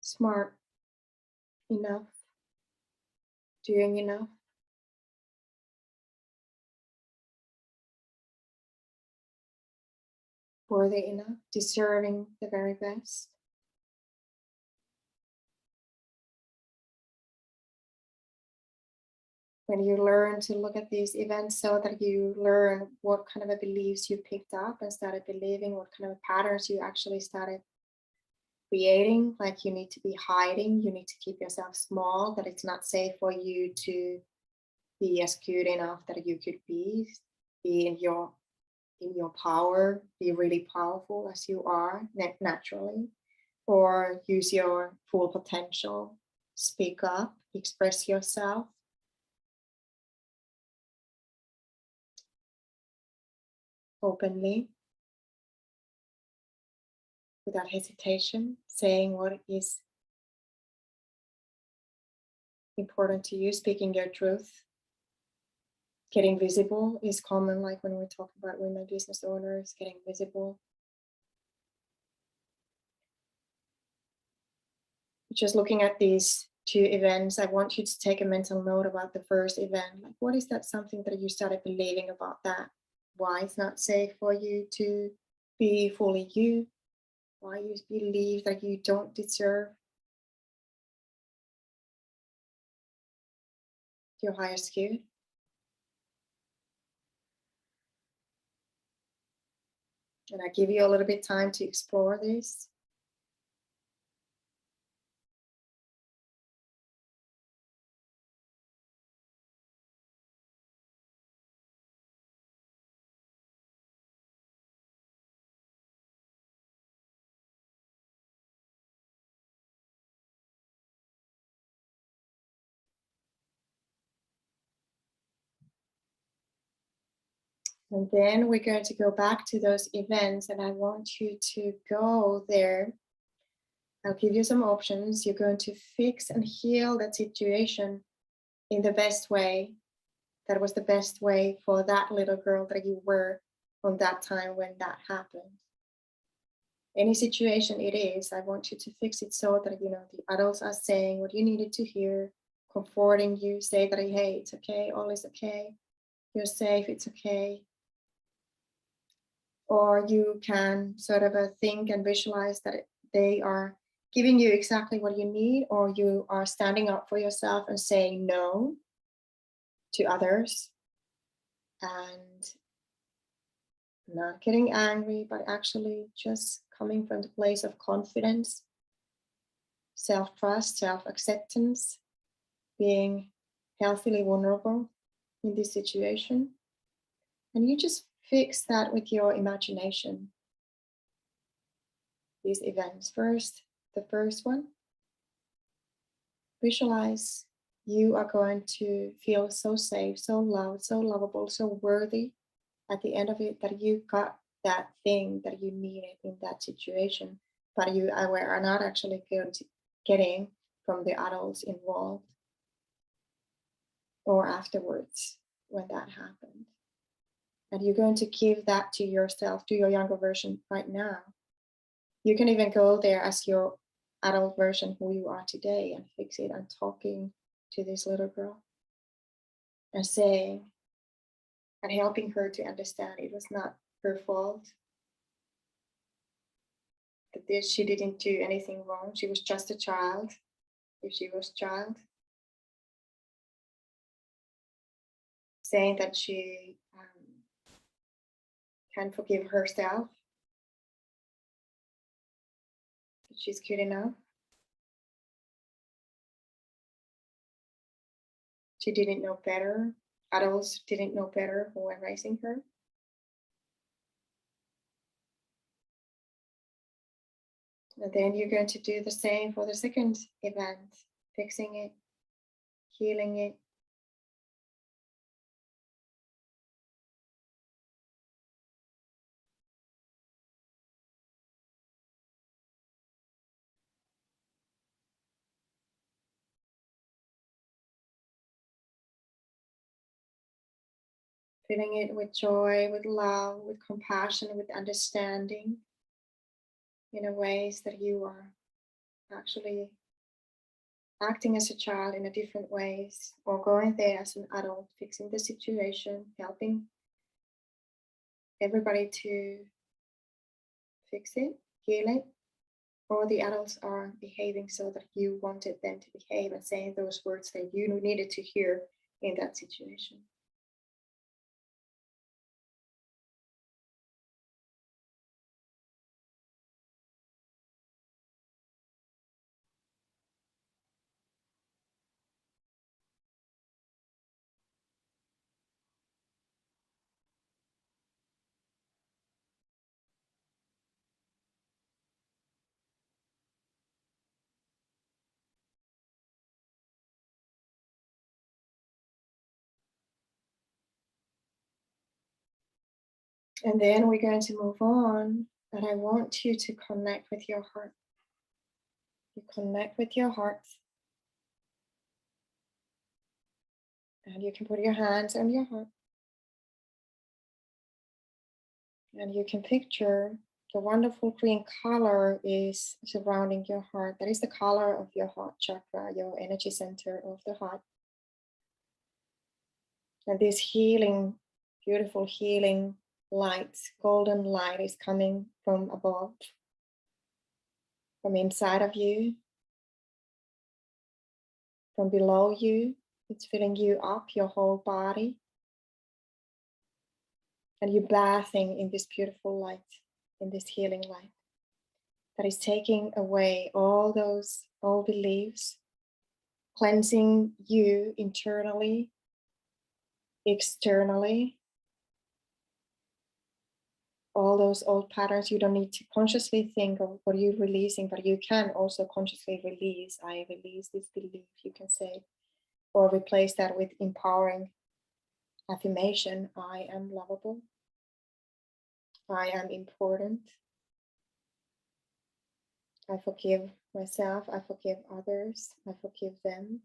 smart, enough, doing enough. worthy enough, deserving the very best. When you learn to look at these events so that you learn what kind of a beliefs you picked up and started believing, what kind of patterns you actually started creating, like you need to be hiding, you need to keep yourself small, that it's not safe for you to be as good enough that you could be in your power, be really powerful as you are naturally, or use your full potential, speak up, express yourself openly without hesitation, saying what is important to you, speaking your truth. Getting visible is common, like when we talk about women business owners, getting visible. Just looking at these two events, I want you to take a mental note about the first event. Like, what is that something that you started believing about that? Why it's not safe for you to be fully you? Why you believe that you don't deserve your highest good? And I give you a little bit time to explore this. And then we're going to go back to those events, and I want you to go there. I'll give you some options. You're going to fix and heal that situation in the best way. That was the best way for that little girl that you were on that time when that happened. Any situation it is, I want you to fix it so that, the adults are saying what you needed to hear, comforting you, say that, hey, it's okay, all is okay, you're safe, it's okay. Or you can sort of think and visualize that they are giving you exactly what you need, or you are standing up for yourself and saying no to others and not getting angry, but actually just coming from the place of confidence, self-trust, self-acceptance, being healthily vulnerable in this situation. And you just fix that with your imagination. These events first, the first one, visualize you are going to feel so safe, so loved, so lovable, so worthy at the end of it, that you got that thing that you needed in that situation, but you are not actually getting from the adults involved or afterwards when that happened. And you're going to give that to yourself, to your younger version right now. You can even go there as your adult version, who you are today, and fix it and talking to this little girl and saying and helping her to understand it was not her fault, that she didn't do anything wrong. She was just a child, if she was a child. Saying that she can forgive herself, that she's good enough. She didn't know better. Adults didn't know better who were raising her. And then you're going to do the same for the second event, fixing it, healing it. Filling it with joy, with love, with compassion, with understanding, in a ways that you are actually acting as a child in a different ways, or going there as an adult, fixing the situation, helping everybody to fix it, heal it, or the adults are behaving so that you wanted them to behave and saying those words that you needed to hear in that situation. And then we're going to move on, and I want you to connect with your heart. You connect with your heart. And you can put your hands on your heart. And you can picture the wonderful green color is surrounding your heart. That is the color of your heart chakra, your energy center of the heart. And this healing, beautiful healing light, golden light is coming from above, from inside of you, from below you. It's filling you up, your whole body. And you're bathing in this beautiful light, in this healing light that is taking away all those old beliefs, cleansing you internally, externally, all those old patterns. You don't need to consciously think of what you're releasing, but you can also consciously release. I release this belief, you can say, or replace that with empowering affirmation. I am lovable. I am important. I forgive myself. I forgive others. I forgive them.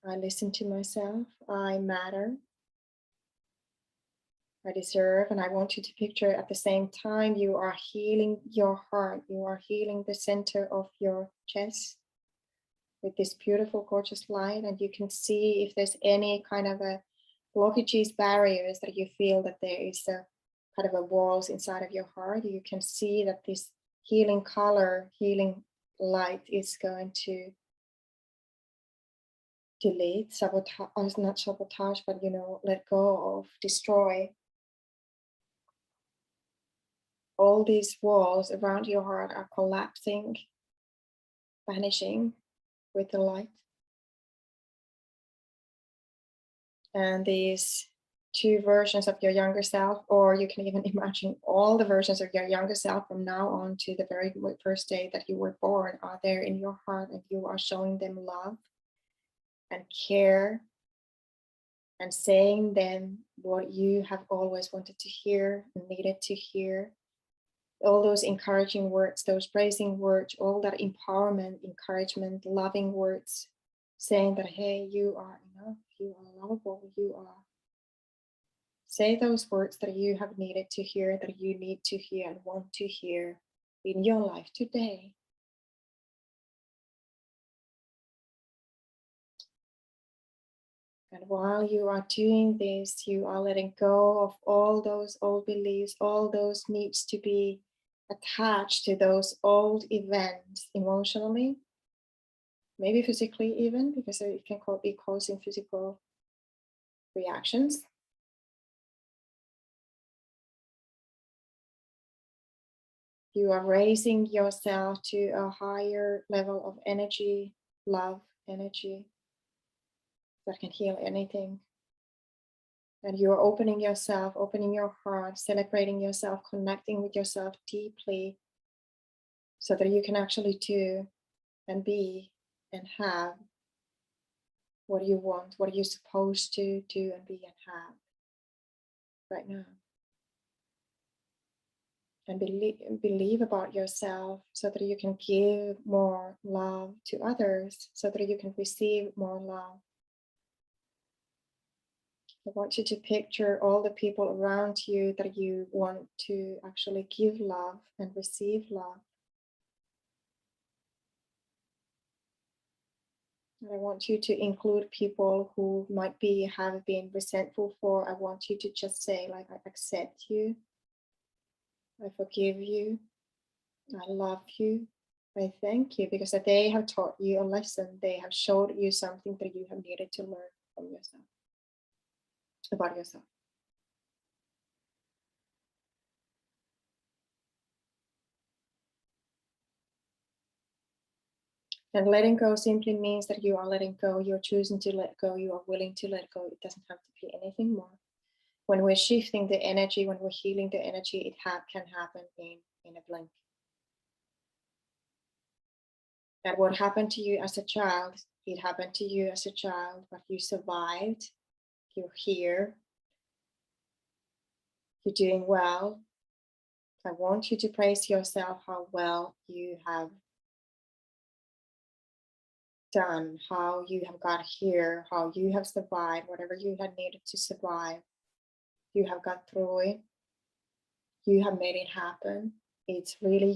I listen to myself. I matter. I deserve. And I want you to picture at the same time you are healing your heart. You are healing the center of your chest with this beautiful, gorgeous light. And you can see if there's any kind of a blockages, barriers that you feel that there is a kind of a walls inside of your heart. You can see that this healing color, healing light is going to delete, sabotage, not sabotage, but let go of, destroy. All these walls around your heart are collapsing, vanishing with the light. And these two versions of your younger self, or you can even imagine all the versions of your younger self from now on to the very first day that you were born, are there in your heart, and you are showing them love and care and saying them what you have always wanted to hear and needed to hear. All those encouraging words, those praising words, all that empowerment, encouragement, loving words, saying that, hey, you are enough, you are lovable, you are. Say those words that you have needed to hear, that you need to hear and want to hear in your life today. And while you are doing this, you are letting go of all those old beliefs, all those needs to be attached to those old events emotionally, maybe physically even, because it can be causing physical reactions. You are raising yourself to a higher level of energy, love energy that can heal anything. And you are opening yourself, opening your heart, celebrating yourself, connecting with yourself deeply so that you can actually do and be and have what you want, what you're supposed to do and be and have right now. And believe about yourself so that you can give more love to others, so that you can receive more love. I want you to picture all the people around you that you want to actually give love and receive love. And I want you to include people who might have been resentful for. I want you to just say, like, I accept you. I forgive you. I love you. I thank you because that they have taught you a lesson. They have showed you something that you have needed to learn from yourself, about yourself. And letting go simply means that you are letting go. You're choosing to let go. You are willing to let go. It doesn't have to be anything more. When we're shifting the energy, when we're healing the energy, it can happen in a blink. And what happened to you as a child, it happened to you as a child, but you survived. You're here. You're doing well. I want you to praise yourself how well you have done, how you have got here, how you have survived, whatever you had needed to survive. You have got through it. You have made it happen. It's really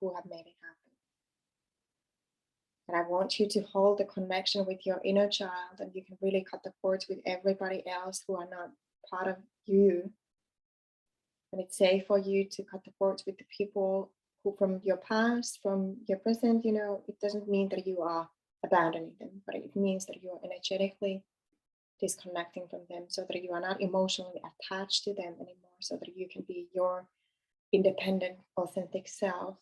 who have made it happen. And I want you to hold the connection with your inner child, and you can really cut the cords with everybody else who are not part of you. And it's safe for you to cut the cords with the people who from your past, from your present. It doesn't mean that you are abandoning them, but it means that you are energetically disconnecting from them so that you are not emotionally attached to them anymore, so that you can be your independent, authentic self,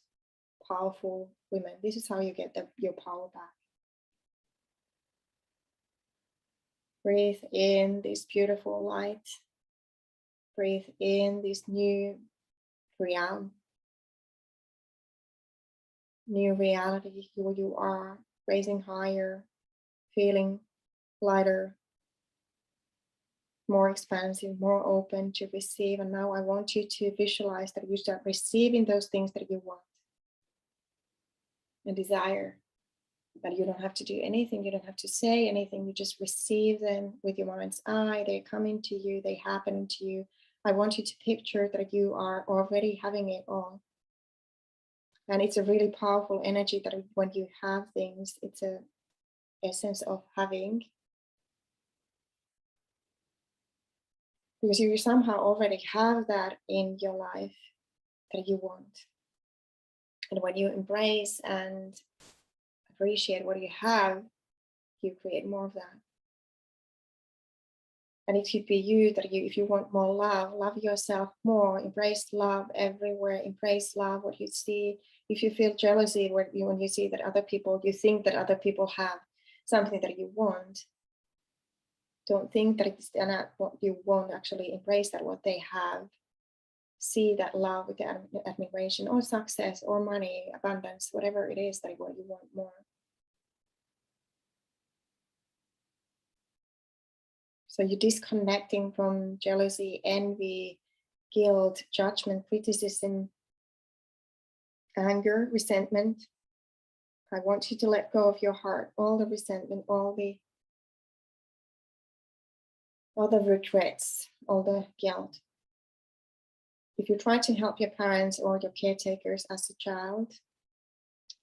powerful women. This is how you get your power back. Breathe in this beautiful light. Breathe in this new reality, who you are, raising higher, feeling lighter, more expansive, more open to receive. And now I want you to visualize that you start receiving those things that you want and desire. But you don't have to do anything. You don't have to say anything. You just receive them with your mind's eye. They're coming to you. They happen to you. I want you to picture that you are already having it all. And it's a really powerful energy that when you have things, it's a essence of having. Because you somehow already have that in your life that you want. And when you embrace and appreciate what you have, you create more of that. And it could be you that if you want more love yourself more, embrace love everywhere, embrace love what you see. If you feel jealousy when you see that other people, you think that other people have something that you want, don't think that it's not what you want. Actually embrace that what they have. See that love with the admiration or success or money, abundance, whatever it is that what you want more. So you're disconnecting from jealousy, envy, guilt, judgment, criticism, anger, resentment. I want you to let go of your heart, all the resentment, all the regrets, all the guilt. If you try to help your parents or your caretakers as a child,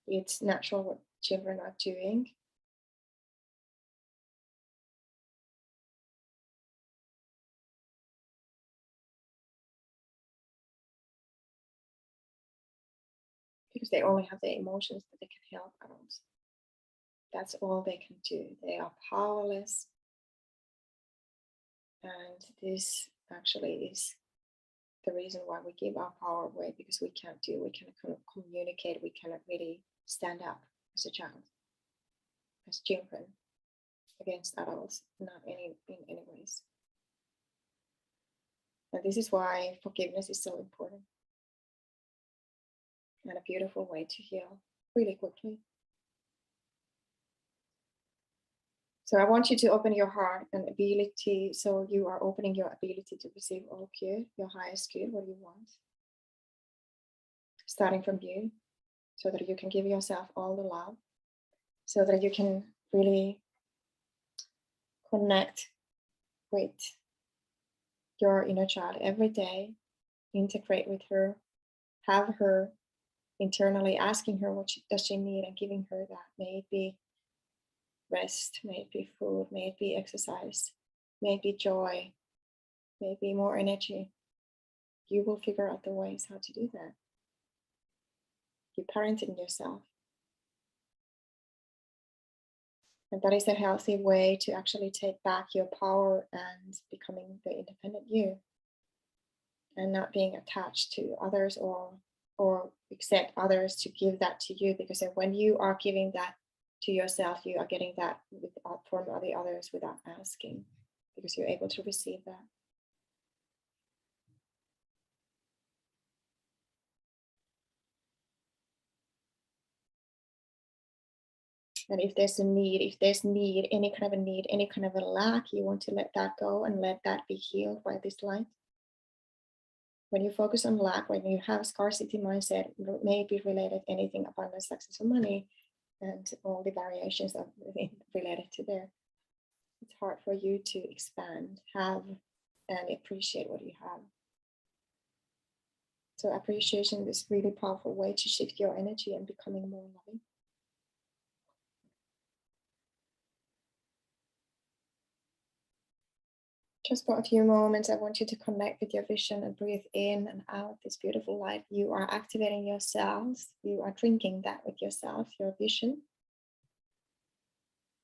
it's natural what children are doing. Because they only have the emotions that they can help adults. That's all they can do. They are powerless. And this actually is the reason why we give our power away, because we cannot communicate, we cannot really stand up as a child, as children, against adults, not in any ways. And this is why forgiveness is so important and a beautiful way to heal really quickly. So I want you to open your heart and ability. So you are opening your ability to receive all good, your highest good, what you want, starting from you, so that you can give yourself all the love, so that you can really connect with your inner child every day, integrate with her, have her internally asking her what does she need and giving her that. May it be rest, may it be food, may it be exercise, may it be joy, may it be more energy. you will figure out the ways how to do that. You're parenting yourself. And that is a healthy way to actually take back your power and becoming the independent you, and not being attached to others or accept others to give that to you, because when you are giving that to yourself, you are getting that from the others without asking, because you're able to receive that. And if there's any kind of a need, any kind of a lack, you want to let that go and let that be healed by this light. When you focus on lack, when you have scarcity mindset, it may be related to anything, abundance, success, or money, and all the variations of related to there. It's hard for you to expand, have, and appreciate what you have. So appreciation is a really powerful way to shift your energy and becoming more loving. Just for a few moments, I want you to connect with your vision and breathe in and out this beautiful light. You are activating yourselves. You are drinking that with yourself, your vision,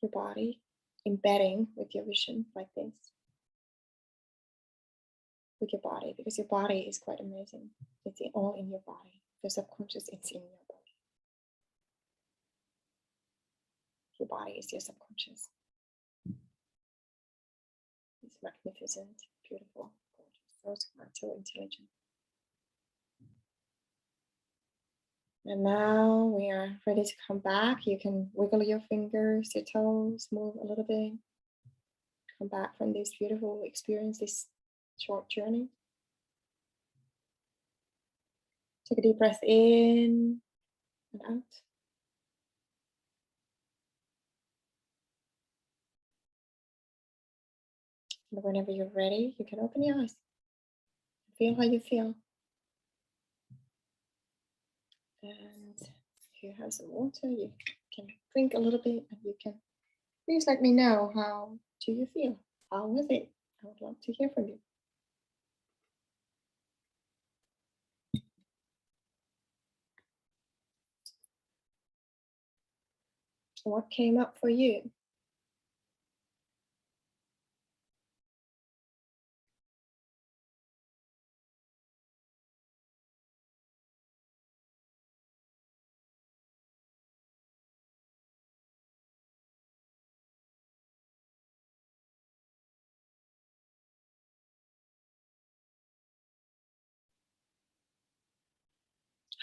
your body, embedding with your vision like this. With your body, because your body is quite amazing. It's all in your body. Your subconscious, it's in your body. Your body is your subconscious. It's magnificent, beautiful, gorgeous, so smart, so intelligent. And now we are ready to come back. You can wiggle your fingers, your toes, move a little bit. Come back from this beautiful experience, this short journey. Take a deep breath in and out. And whenever you're ready, you can open your eyes. Feel how you feel. And if you have some water, you can drink a little bit, and you can please let me know, how do you feel? How was it? I would love to hear from you. What came up for you?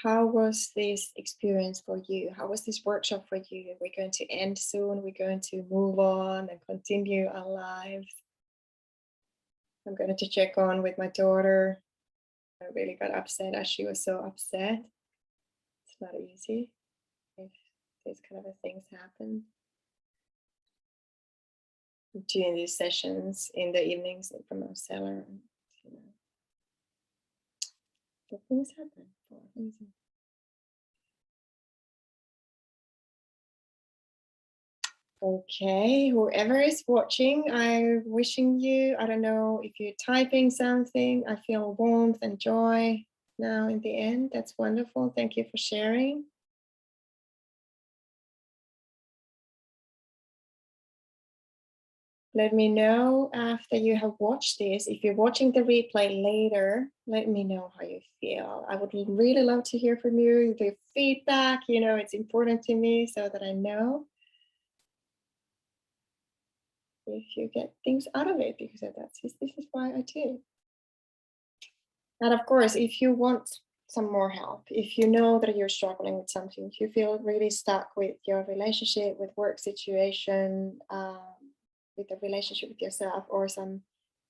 How was this experience for you? How was this workshop for you? We're going to end soon. We're going to move on and continue our lives. I'm going to check on with my daughter. I really got upset as she was so upset. It's not easy if these kind of things happen. Doing these sessions in the evenings from our cellar, you know, but things happen for a reason. Okay, whoever is watching, I'm wishing you, I don't know if you're typing something, I feel warmth and joy now in the end. That's wonderful. Thank you for sharing. Let me know after you have watched this. If you're watching the replay later, let me know how you feel. I would really love to hear from you, the feedback. You know, it's important to me so that I know if you get things out of it, because this is why I do. And of course, if you want some more help, if you know that you're struggling with something, if you feel really stuck with your relationship, with work situation, with the relationship with yourself, or some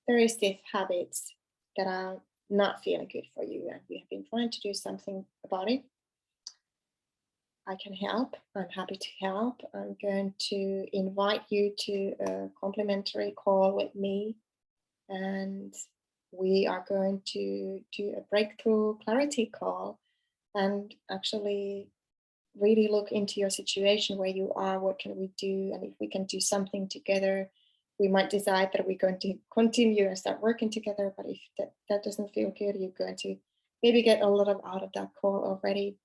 very stiff habits that are not feeling good for you, and you have been trying to do something about it, I can help. I'm happy to help. I'm going to invite you to a complimentary call with me, and we are going to do a breakthrough clarity call and actually really look into your situation, where you are, what can we do, and if we can do something together we might decide that we're going to continue and start working together. But if that doesn't feel good, you're going to maybe get a lot out of that call already,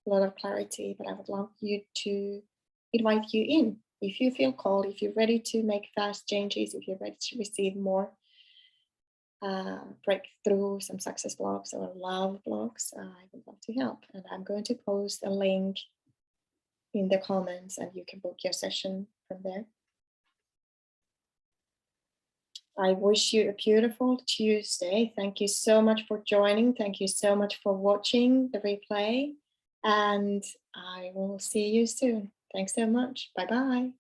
a lot of clarity. But I would love you to invite you in. If you feel called, if you're ready to make fast changes, if you're ready to receive more breakthrough, some success blogs or love blogs, I would love to help. And I'm going to post a link in the comments and you can book your session from there. I wish you a beautiful Tuesday. Thank you so much for joining. Thank you so much for watching the replay. And I will see you soon. Thanks so much. Bye-bye.